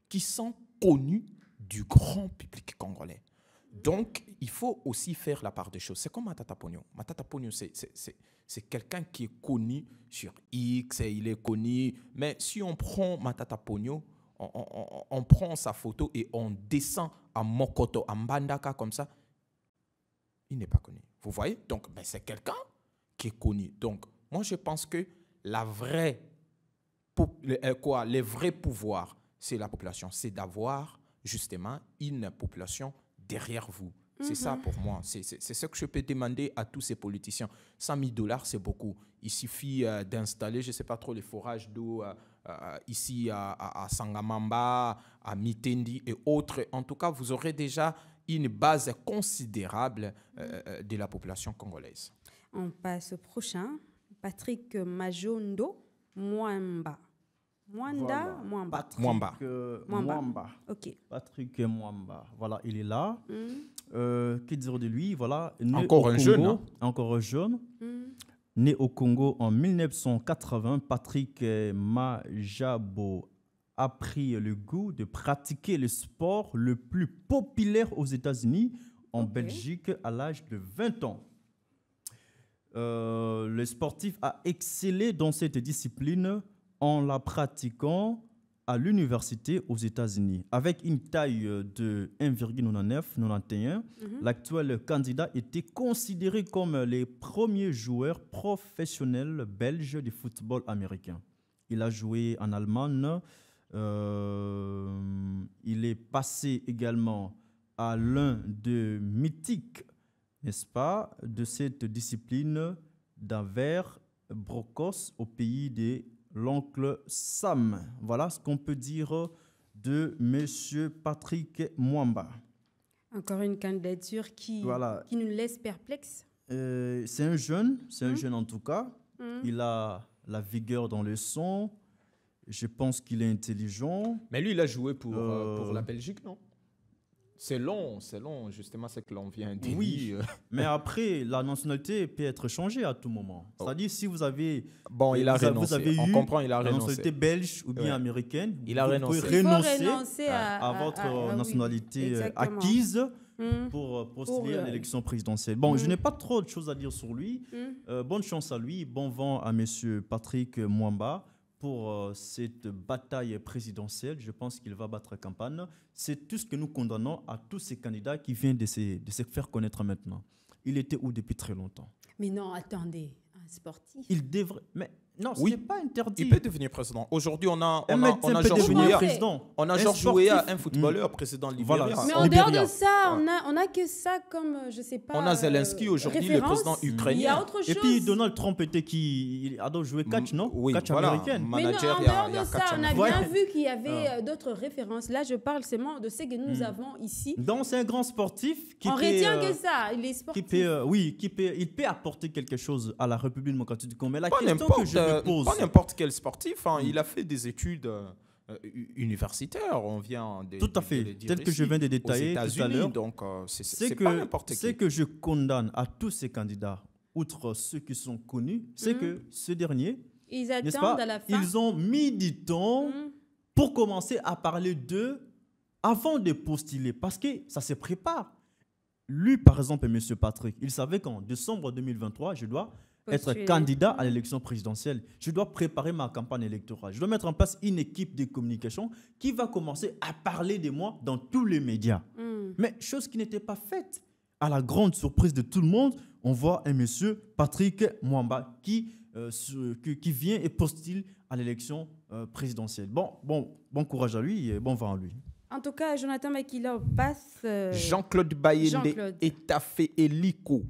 qui sont connus du grand public congolais. Donc il faut aussi faire la part des choses. C'est comme Matata Pogno. Matata Pogno, c'est quelqu'un qui est connu sur X, et il est connu. Mais si on prend Matata Pogno, on prend sa photo et on descend à Mokoto, à Mbandaka, comme ça, il n'est pas connu. Vous voyez? Donc, c'est quelqu'un qui est connu. Donc, moi, je pense que les vrais pouvoirs, c'est la population. C'est d'avoir, justement, une population derrière vous. C'est ça pour moi. C'est ce que je peux demander à tous ces politiciens. $100 000, c'est beaucoup. Il suffit d'installer, je ne sais pas trop, les forages d'eau ici à Sangamamba, à Mitendi et autres. En tout cas, vous aurez déjà une base considérable de la population congolaise. On passe au prochain. Patrick Majondo Mwamba. Mwanda, Mwamba. Mwamba. Ok. Patrick Mwamba. Voilà, il est là. Que dire de lui? Voilà. Encore un jeune. Hein? Encore un jeune. Né au Congo en 1980, Patrick Majabo a pris le goût de pratiquer le sport le plus populaire aux États-Unis, en Belgique, à l'âge de 20 ans. Le sportif a excellé dans cette discipline en la pratiquant à l'université aux États-Unis. Avec une taille de 1,91, l'actuel candidat était considéré comme les premiers joueurs professionnels belges du football américain. Il a joué en Allemagne, Il est passé également à l'un des mythiques, n'est-ce pas, de cette discipline d'Anvers Brocos au pays de l'oncle Sam. Voilà ce qu'on peut dire de M. Patrick Mwamba. Encore une candidature qui nous laisse perplexes. C'est un jeune en tout cas. Il a la vigueur dans le son. Je pense qu'il est intelligent. Mais lui, il a joué pour la Belgique, non? C'est long, justement, c'est que l'on vient dire. Oui, mais après, la nationalité peut être changée à tout moment. C'est-à-dire, si vous avez, il a renoncé. Vous avez on comprend, il a la renoncé. nationalité belge ou bien américaine, il a renoncé. Vous pouvez renoncer à votre nationalité acquise pour postuler à l'élection présidentielle. Bon, je n'ai pas trop de choses à dire sur lui. Bonne chance à lui. Bon vent à M. Patrick Mwamba pour cette bataille présidentielle. Je pense qu'il va battre campagne. C'est tout ce que nous condamnons à tous ces candidats qui viennent de se faire connaître maintenant. Il était où depuis très longtemps? Mais non, attendez, un sportif. Il devrait... Mais non, ce n'est pas interdit. Il peut devenir président. Aujourd'hui, on a Georges Weah, un footballeur président de Libéria. Voilà. Mais en dehors de ça, on n'a que ça comme, je sais pas. On a Zelensky aujourd'hui, le président ukrainien. Il y a autre chose. Et puis Donald Trump il adore jouer catch, non? Oui, catch voilà. américaine. Mais non, en dehors de ça, on a bien vu qu'il y avait d'autres références. Là, je parle seulement de ce que nous avons ici. Donc, c'est un grand sportif qui on retient que ça, il est sportif. Il peut apporter quelque chose à la République démocratique du Congo. Mais la question que je me pose... Pas n'importe quel sportif. Il a fait des études universitaires. On vient de... Tout à fait. Tel que je viens de détailler tout à l'heure. Donc, c'est pas n'importe qui. Ce que je condamne à tous ces candidats, outre ceux qui sont connus, c'est que ce dernier, ils attendent à la fin. Ils ont mis du temps pour commencer à parler d'eux avant de postuler. Parce que ça se prépare. Lui, par exemple, M. Patrick, il savait qu'en décembre 2023, je dois être candidat à l'élection présidentielle. Je dois préparer ma campagne électorale. Je dois mettre en place une équipe de communication qui va commencer à parler de moi dans tous les médias. Mais chose qui n'était pas faite. À la grande surprise de tout le monde, on voit un monsieur Patrick Mwamba qui vient et postule à l'élection présidentielle. Bon courage à lui et bon vent à lui. En tout cas, Jonathan Makila passe... Jean-Claude Bayende Etafé Eliko.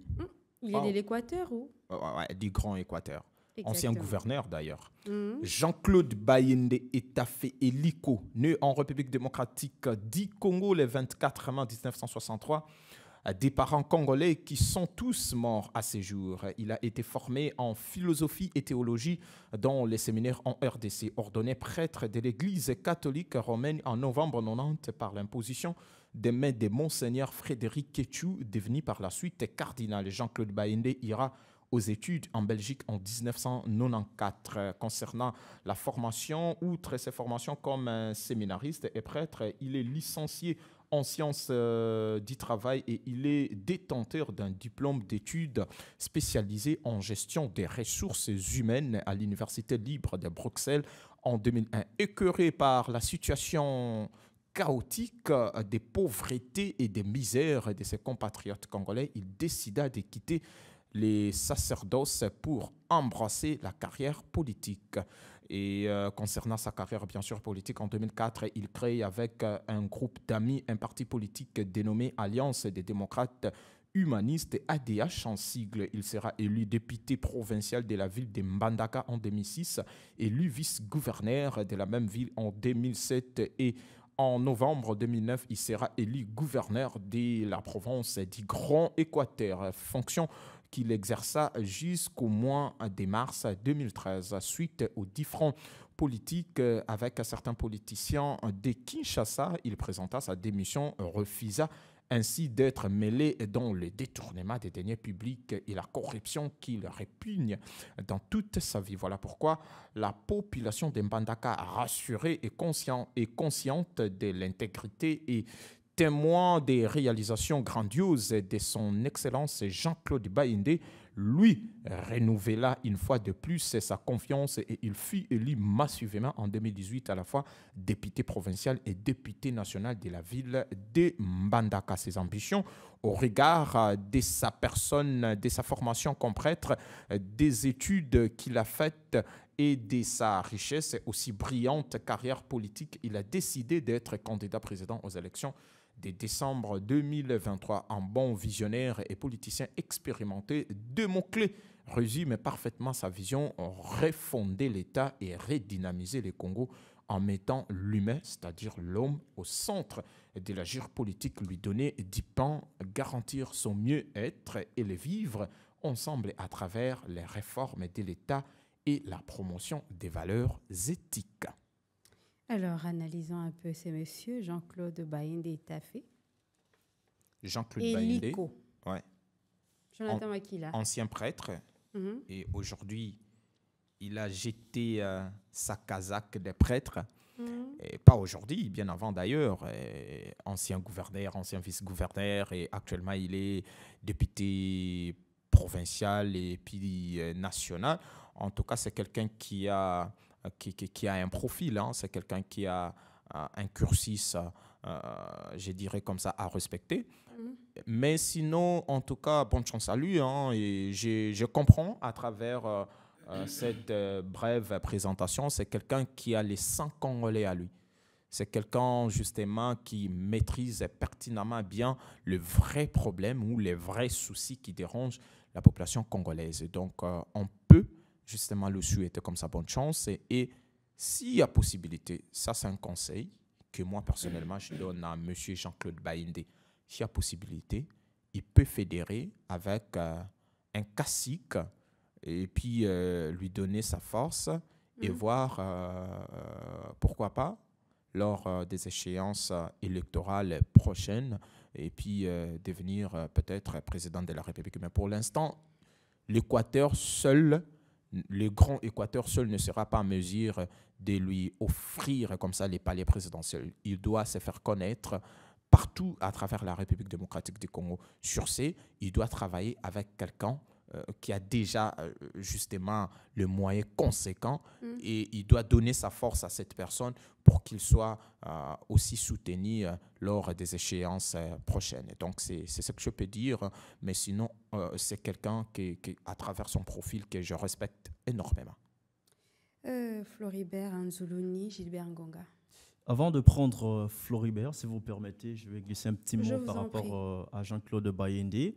Il est de l'Équateur ou? Du Grand Équateur. Exactement. Ancien gouverneur d'ailleurs. Jean-Claude Bayende Etafé Eliko, né en République démocratique du Congo le 24 mai 1963, des parents congolais qui sont tous morts à ses jours. Il a été formé en philosophie et théologie dans les séminaires en RDC, ordonné prêtre de l'Église catholique romaine en novembre 90 par l'imposition des mains de Monseigneur Frédéric Kéchou, devenu par la suite cardinal. Jean-Claude Bayende ira aux études en Belgique en 1994. Concernant la formation, outre ses formations comme séminariste et prêtre, il est licencié en sciences du travail et il est détenteur d'un diplôme d'études spécialisé en gestion des ressources humaines à l'Université libre de Bruxelles en 2001. Écœuré par la situation chaotique des pauvretés et des misères de ses compatriotes congolais, il décida de quitter les sacerdoces pour embrasser la carrière politique. Et concernant sa carrière, bien sûr, politique, en 2004, il crée avec un groupe d'amis un parti politique dénommé Alliance des démocrates humanistes, ADH en sigle. Il sera élu député provincial de la ville de Mbandaka en 2006, élu vice-gouverneur de la même ville en 2007 et en novembre 2009, il sera élu gouverneur de la province du Grand Équateur, fonction qu'il exerça jusqu'au mois de mars 2013. Suite aux différents politiques avec certains politiciens de Kinshasa, il présenta sa démission, refusa ainsi d'être mêlé dans le détournement des deniers publics et la corruption qui le répugne dans toute sa vie. Voilà pourquoi la population de Mbandaka, rassurée et consciente de l'intégrité et témoin des réalisations grandioses de son Excellence Jean-Claude Bayende, lui renouvela une fois de plus sa confiance et il fut élu massivement en 2018 à la fois député provincial et député national de la ville de Mbandaka. Ses ambitions au regard de sa personne, de sa formation comme prêtre, des études qu'il a faites et de sa richesse et aussi brillante carrière politique, il a décidé d'être candidat président aux élections de décembre 2023. Un bon visionnaire et politicien expérimenté, deux mots-clés résument parfaitement sa vision: refonder l'État et redynamiser le Congo en mettant l'humain, c'est-à-dire l'homme, au centre de l'agir politique, lui donner 10 pans, garantir son mieux-être et le vivre ensemble à travers les réformes de l'État et la promotion des valeurs éthiques. Alors, analysons un peu ces messieurs. Jean-Claude Bayende Tafé. Jean-Claude Bayende, ouais. Jonathan Makila. Ancien prêtre, et aujourd'hui, il a jeté sa casaque de prêtre, et pas aujourd'hui, bien avant d'ailleurs, ancien gouverneur, ancien vice-gouverneur, et actuellement il est député provincial et puis national. En tout cas, c'est quelqu'un qui a un profil, hein. C'est quelqu'un qui a un cursus, je dirais comme ça, à respecter. Mais sinon, en tout cas, bonne chance à lui, hein, et je comprends à travers cette brève présentation, c'est quelqu'un qui a les 100 Congolais à lui. C'est quelqu'un justement qui maîtrise pertinemment bien le vrai problème ou les vrais soucis qui dérangent la population congolaise. Et donc, on peut justement le souhaiter comme ça bonne chance. Et s'il y a possibilité, ça c'est un conseil que moi personnellement je donne à M. Jean-Claude Bayende. S'il y a possibilité, il peut fédérer avec un cacique et puis lui donner sa force et voir, pourquoi pas, lors des échéances électorales prochaines, et puis devenir peut-être président de la République. Mais pour l'instant, l'Équateur seul, le grand Équateur seul ne sera pas en mesure de lui offrir comme ça les palais présidentiels. Il doit se faire connaître partout à travers la République démocratique du Congo. Sur ce, il doit travailler avec quelqu'un qui a déjà justement le moyen conséquent, et il doit donner sa force à cette personne pour qu'il soit aussi soutenu lors des échéances prochaines. Et donc, c'est ce que je peux dire, mais sinon, c'est quelqu'un qui, à travers son profil, que je respecte énormément. Floribert Anzoulouni, Gilbert Ngonga. Avant de prendre Floribert, si vous permettez, je vais glisser un petit mot par rapport à Jean-Claude Bayende.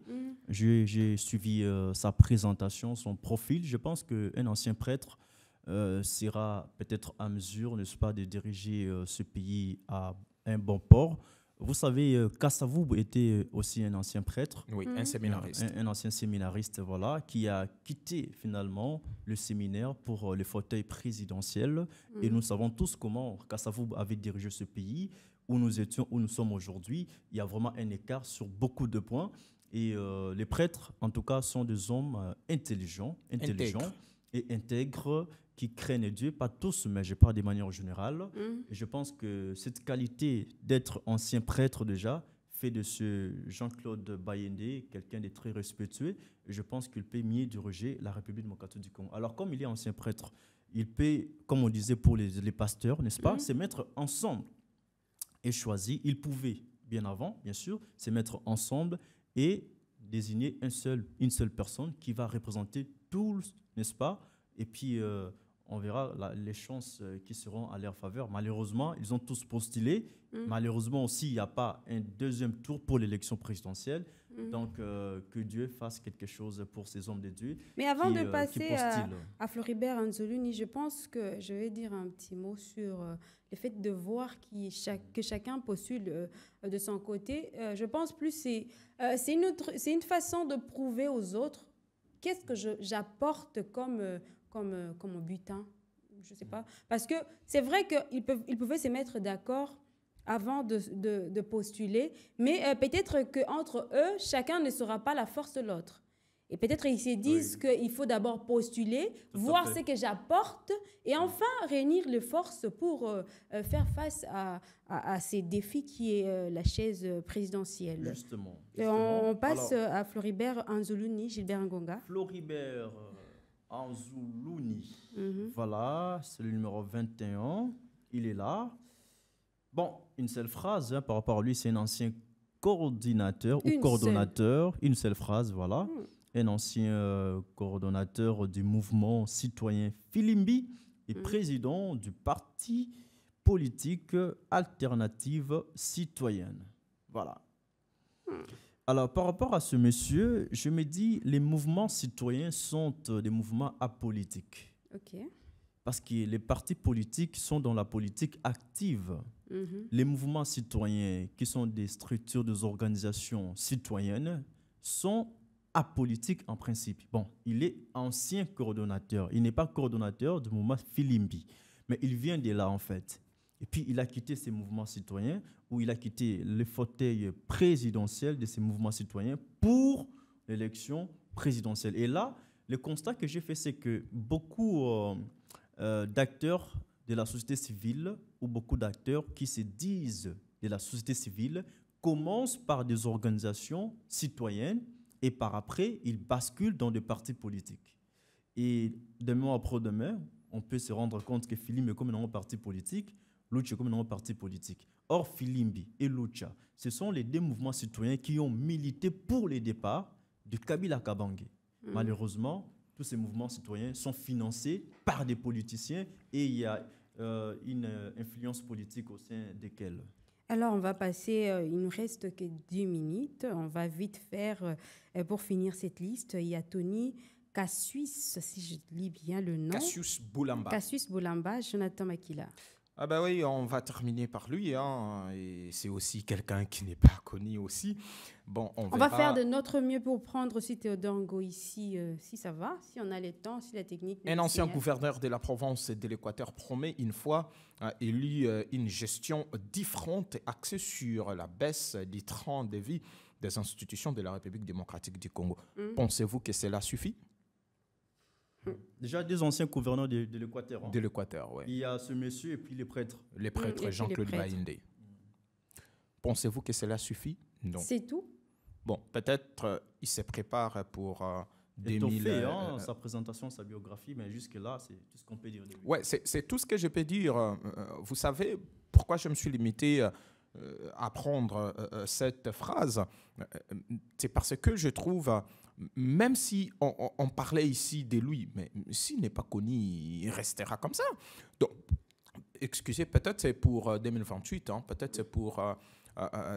J'ai suivi sa présentation, son profil. Je pense qu'un ancien prêtre sera peut-être à mesure, n'est-ce pas, de diriger ce pays à un bon port. Vous savez, Kassavou était aussi un ancien prêtre. Oui, un séminariste. Un ancien séminariste, voilà, qui a quitté finalement le séminaire pour le fauteuil présidentiel. Et nous savons tous comment Kassavou avait dirigé ce pays, où nous étions, où nous sommes aujourd'hui. Il y a vraiment un écart sur beaucoup de points. Et les prêtres, en tout cas, sont des hommes intelligents et intègres, qui craignent Dieu, pas tous, mais je parle de manière générale. Et je pense que cette qualité d'être ancien prêtre déjà fait de ce Jean-Claude Bayende quelqu'un de très respectueux. Et je pense qu'il peut mieux diriger la République démocratique du Congo. Alors, comme il est ancien prêtre, il peut, comme on disait pour les pasteurs, n'est-ce pas, se mettre ensemble et choisir. Il pouvait, bien avant, bien sûr, se mettre ensemble et désigner une seule personne qui va représenter tous, n'est-ce pas? Et puis, on verra les chances qui seront à leur faveur. Malheureusement, ils ont tous postulé. Malheureusement aussi, il n'y a pas un deuxième tour pour l'élection présidentielle. Donc, que Dieu fasse quelque chose pour ces hommes de Dieu. Mais avant de passer à Floribert Anzoulouni, je pense que je vais dire un petit mot sur le fait de voir que chacun postule de son côté. Je pense plus c'est une façon de prouver aux autres qu'est-ce que j'apporte comme butin. Je ne sais pas. Parce que c'est vrai qu'ils pouvaient se mettre d'accord avant de postuler, mais peut-être qu'entre eux, chacun ne sera pas la force de l'autre. Et peut-être ils se disent qu'il faut d'abord postuler, voir ce que j'apporte, et enfin réunir les forces pour faire face à ces défis qui est la chaise présidentielle. Justement. On passe à Floribert Anzoulouni, Gilbert Ngonga. Floribert Anzoulouni. Voilà, c'est le numéro 21. Il est là. Bon, une seule phrase par rapport à lui, c'est un ancien coordinateur ou coordonnateur. Une seule phrase, voilà. un ancien coordonnateur du mouvement citoyen Filimbi et président du parti politique Alternative Citoyenne. Voilà. Alors, par rapport à ce monsieur, je me dis, les mouvements citoyens sont des mouvements apolitiques. Ok. Parce que les partis politiques sont dans la politique active. Les mouvements citoyens, qui sont des structures, des organisations citoyennes, sont apolitiques en principe. Bon, il est ancien coordonnateur. Il n'est pas coordonnateur du mouvement Filimbi, mais il vient de là en fait. Et puis, il a quitté ces mouvements citoyens, ou il a quitté le fauteuil présidentiel de ces mouvements citoyens pour l'élection présidentielle. Et là, le constat que j'ai fait, c'est que beaucoup d'acteurs de la société civile, ou beaucoup d'acteurs qui se disent de la société civile, commencent par des organisations citoyennes et par après, ils basculent dans des partis politiques. Et demain après-demain, on peut se rendre compte que Filimbi est comme un parti politique, Lucha est comme un parti politique. Or, Filimbi et Lucha, ce sont les deux mouvements citoyens qui ont milité pour les départs de Kabila Kabange. Malheureusement, tous ces mouvements citoyens sont financés par des politiciens et il y a une influence politique au sein desquels. Alors, on va passer, il ne reste que 10 minutes. On va vite faire, pour finir cette liste, il y a Tony Cassius, si je lis bien le nom. Cassius Boulamba. Cassius Boulamba, Jonathan Makila. Ah ben oui, on va terminer par lui, hein, et c'est aussi quelqu'un qui n'est pas connu aussi. Bon, on va faire de notre mieux pour prendre aussi Théodore Ngo ici, si ça va, si on a le temps, si la technique... Un ancien gouverneur de la Provence et de l'Équateur promet une fois élu une gestion différente axée sur la baisse du train de vie des institutions de la République démocratique du Congo. Pensez-vous que cela suffit? Déjà, des anciens gouverneurs de l'Équateur. Hein. De l'Équateur, oui. Il y a ce monsieur et puis les prêtres. Les prêtres, Jean-Claude Baïndé. Pensez-vous que cela suffit? Non. C'est tout? Bon, peut-être il se prépare pour 2000... Étoffé, sa présentation, sa biographie, mais jusque-là, c'est tout ce qu'on peut dire de lui. Oui, c'est tout ce que je peux dire. Vous savez pourquoi je me suis limité à prendre cette phrase? C'est parce que je trouve... Même si on parlait ici de lui, mais s'il n'est pas connu, il restera comme ça. Donc, excusez, peut-être c'est pour 2028, hein, peut-être c'est pour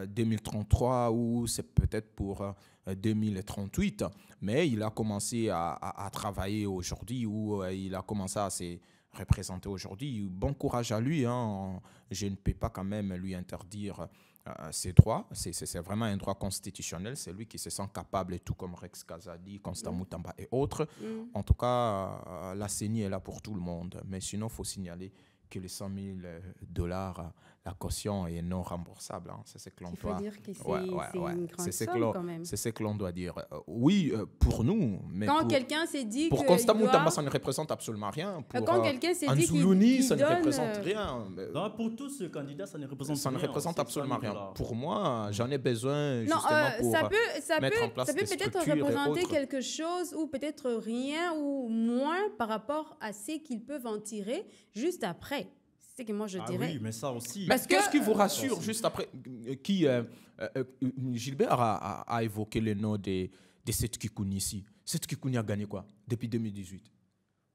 2033 ou c'est peut-être pour 2038. Mais il a commencé à travailler aujourd'hui ou il a commencé à se représenter aujourd'hui. Bon courage à lui. Hein. Je ne peux pas quand même lui interdire ses droits. C'est vraiment un droit constitutionnel. C'est lui qui se sent capable, tout comme Rex Kazadi, Constant Moutamba et autres. En tout cas, la CENI est là pour tout le monde. Mais sinon, il faut signaler que les $100 000, la caution est non remboursable. Hein. C'est ce que l'on doit dire. C'est une grande somme quand même. C'est ce que l'on doit dire. Oui, pour nous. Mais quand quelqu'un s'est dit pour Constant Moutamba, ça ne représente absolument rien. Pour quand quelqu'un s'est dit qu'il ça ne représente rien. Non, pour tous ces candidats, ça ne représente rien. Ça ne représente absolument rien. Pour moi, j'en ai besoin justement pour mettre en place des structures. Ça peut peut-être représenter quelque chose ou peut-être rien ou moins par rapport à ce qu'ils peuvent en tirer juste après. C'est que moi je dirais. Oui, mais ça aussi. Qu'est-ce qui vous rassure juste après Gilbert a évoqué le nom de Seth Kikouni ici. Seth Kikouni a gagné quoi depuis 2018?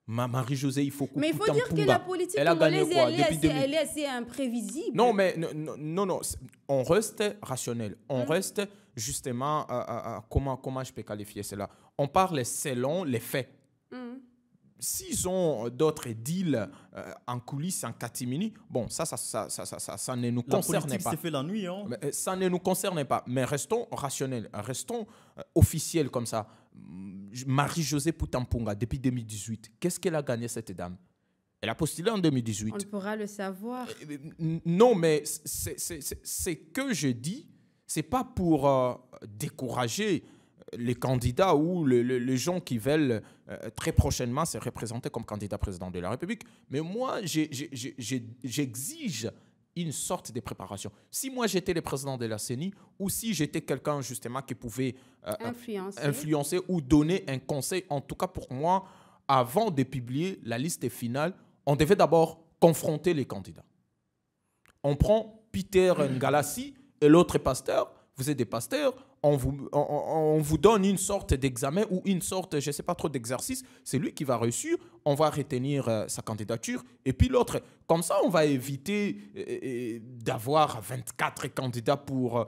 Marie-Josée, il faut. Mais il faut dire que la politique congolaise, elle est assez imprévisible. Non, mais non. On reste rationnel. On reste justement. Comment je peux qualifier cela? On parle selon les faits. S'ils ont d'autres deals en coulisses, en catimini, bon, ça ne nous concerne pas. La politique s'est fait la nuit, hein. Ça ne nous concerne pas. Mais restons rationnels, restons officiels comme ça. Marie-Josée Poutampunga, depuis 2018, qu'est-ce qu'elle a gagné, cette dame? Elle a postulé en 2018. On pourra le savoir. Non, mais c'est que je dis, c'est pas pour décourager les candidats ou les gens qui veulent très prochainement se représenter comme candidat président de la République. Mais moi, j'exige une sorte de préparation. Si moi, j'étais le président de la CENI ou si j'étais quelqu'un justement qui pouvait influencer ou donner un conseil, en tout cas pour moi, avant de publier la liste finale, on devait d'abord confronter les candidats. On prend Peter Ngalassi et l'autre pasteur. Vous êtes des pasteurs, on vous donne une sorte d'examen ou une sorte, je ne sais pas trop, d'exercice. C'est lui qui va réussir. On va retenir sa candidature. Et puis l'autre, comme ça, on va éviter d'avoir 24 candidats pour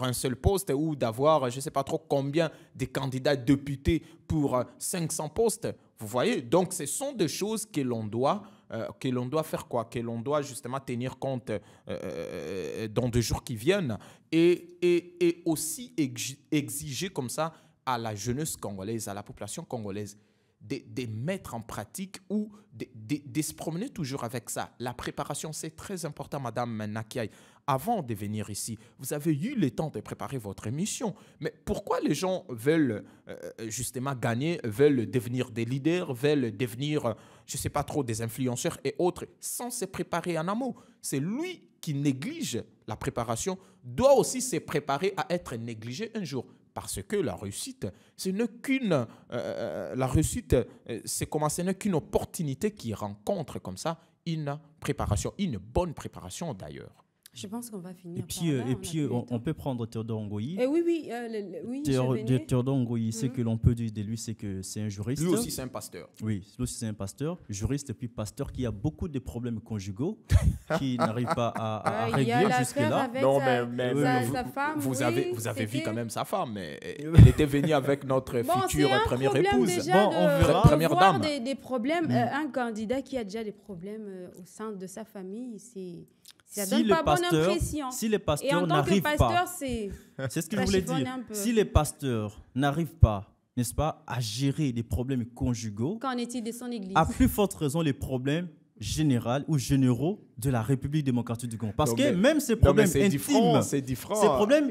un seul poste ou d'avoir, je ne sais pas trop combien de candidats députés pour 500 postes. Vous voyez? Donc, ce sont des choses que l'on doit faire quoi? Que l'on doit justement tenir compte dans des jours qui viennent et aussi exiger comme ça à la jeunesse congolaise, à la population congolaise, de mettre en pratique ou de se promener toujours avec ça. La préparation, c'est très important, Madame Nakiaï. Avant de venir ici, vous avez eu le temps de préparer votre émission. Mais pourquoi les gens veulent justement gagner, veulent devenir des leaders, veulent devenir, je ne sais pas trop, des influenceurs et autres, sans se préparer en amont? C'est lui qui néglige la préparation, doit aussi se préparer à être négligé un jour. Parce que la réussite, ce n'est qu'une opportunité qui rencontre comme ça une préparation, une bonne préparation d'ailleurs. Je pense qu'on va finir et puis on peut prendre Théodore Ngoyi. Oui, Théodore Ngoyi, ce que l'on peut dire de lui, c'est que c'est un juriste. Lui aussi, c'est un pasteur. Oui, lui aussi, c'est un pasteur, juriste et puis pasteur qui a beaucoup de problèmes conjugaux, qui n'arrive pas à régler jusque-là. Non, mais sa femme, vous avez vu quand même sa femme. Mais elle était venue avec notre future première épouse. Bon, on verra. Première dame. Des problèmes, un candidat qui a déjà des problèmes au sein de sa famille, ça donne pas bonne impression. Si les pasteurs n'arrivent pas, c'est ce que je voulais dire. Si les pasteurs n'arrivent pas, n'est-ce pas, à gérer des problèmes conjugaux, qu'en est-il de son église? À plus forte raison, les problèmes généraux de la République démocratique du Congo. Parce que même ces problèmes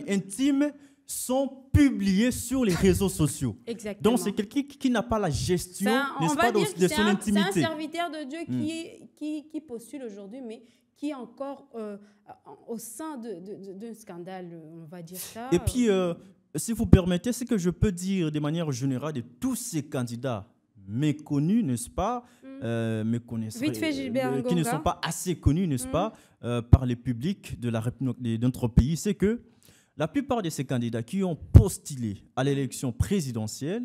intimes sont publiés sur les réseaux sociaux. Exactement. Donc c'est quelqu'un qui n'a pas la gestion, n'est-ce pas, de son intimité. C'est un serviteur de Dieu qui postule aujourd'hui, mais qui est encore au sein d'un scandale, on va dire ça. Et puis, si vous permettez, ce que je peux dire de manière générale de tous ces candidats méconnus, n'est-ce pas, qui ne sont pas assez connus, n'est-ce pas, par les publics de notre pays, c'est que la plupart de ces candidats qui ont postulé à l'élection présidentielle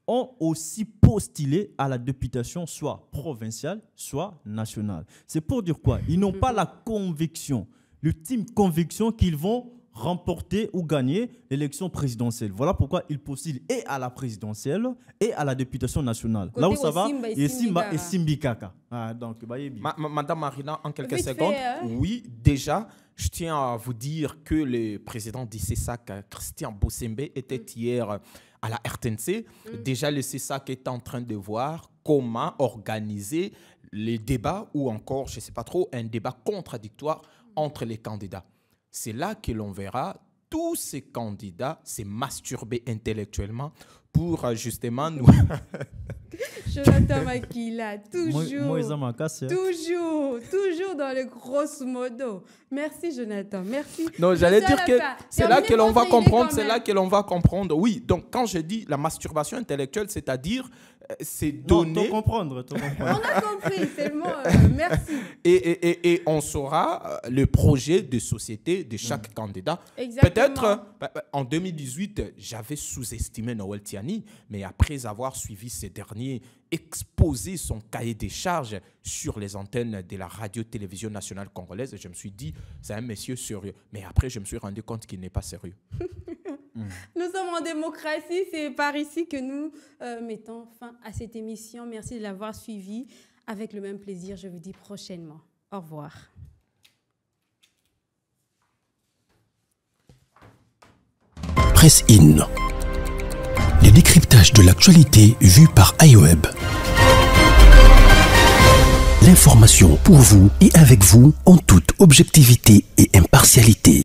ont aussi postulé à la députation, soit provinciale, soit nationale. C'est pour dire quoi? Ils n'ont pas la conviction, l'ultime conviction qu'ils vont remporter ou gagner l'élection présidentielle. Voilà pourquoi ils postulent et à la présidentielle et à la députation nationale. Côté là où ça va, et Simba et Simbikaka. Madame Marina, en quelques secondes, oui, déjà, je tiens à vous dire que le président du CESAC, Christian Bossembe, était hier à la RTNC. Déjà, le CESAC est en train de voir comment organiser les débats ou encore, je ne sais pas trop, un débat contradictoire entre les candidats. C'est là que l'on verra tous ces candidats se masturber intellectuellement pour justement nous... Jonathan Makila, toujours dans le grosso modo. Merci Jonathan, merci. Non, j'allais dire que c'est là que l'on va comprendre, Oui, donc quand je dis la masturbation intellectuelle, c'est-à-dire c'est donner... Non, comprendre. On a compris, c'est le mot, merci. Et on saura le projet de société de chaque candidat. Peut-être en 2018, j'avais sous-estimé Noël Tiani, mais après avoir suivi ces derniers exposer son cahier des charges sur les antennes de la radio-télévision nationale congolaise, je me suis dit, c'est un monsieur sérieux. Mais après, je me suis rendu compte qu'il n'est pas sérieux. Nous sommes en démocratie, c'est par ici que nous mettons fin à cette émission. Merci de l'avoir suivi. Avec le même plaisir, je vous dis prochainement. Au revoir. Presse In. Les décryptages de l'actualité vus par iWeb. L'information pour vous et avec vous en toute objectivité et impartialité.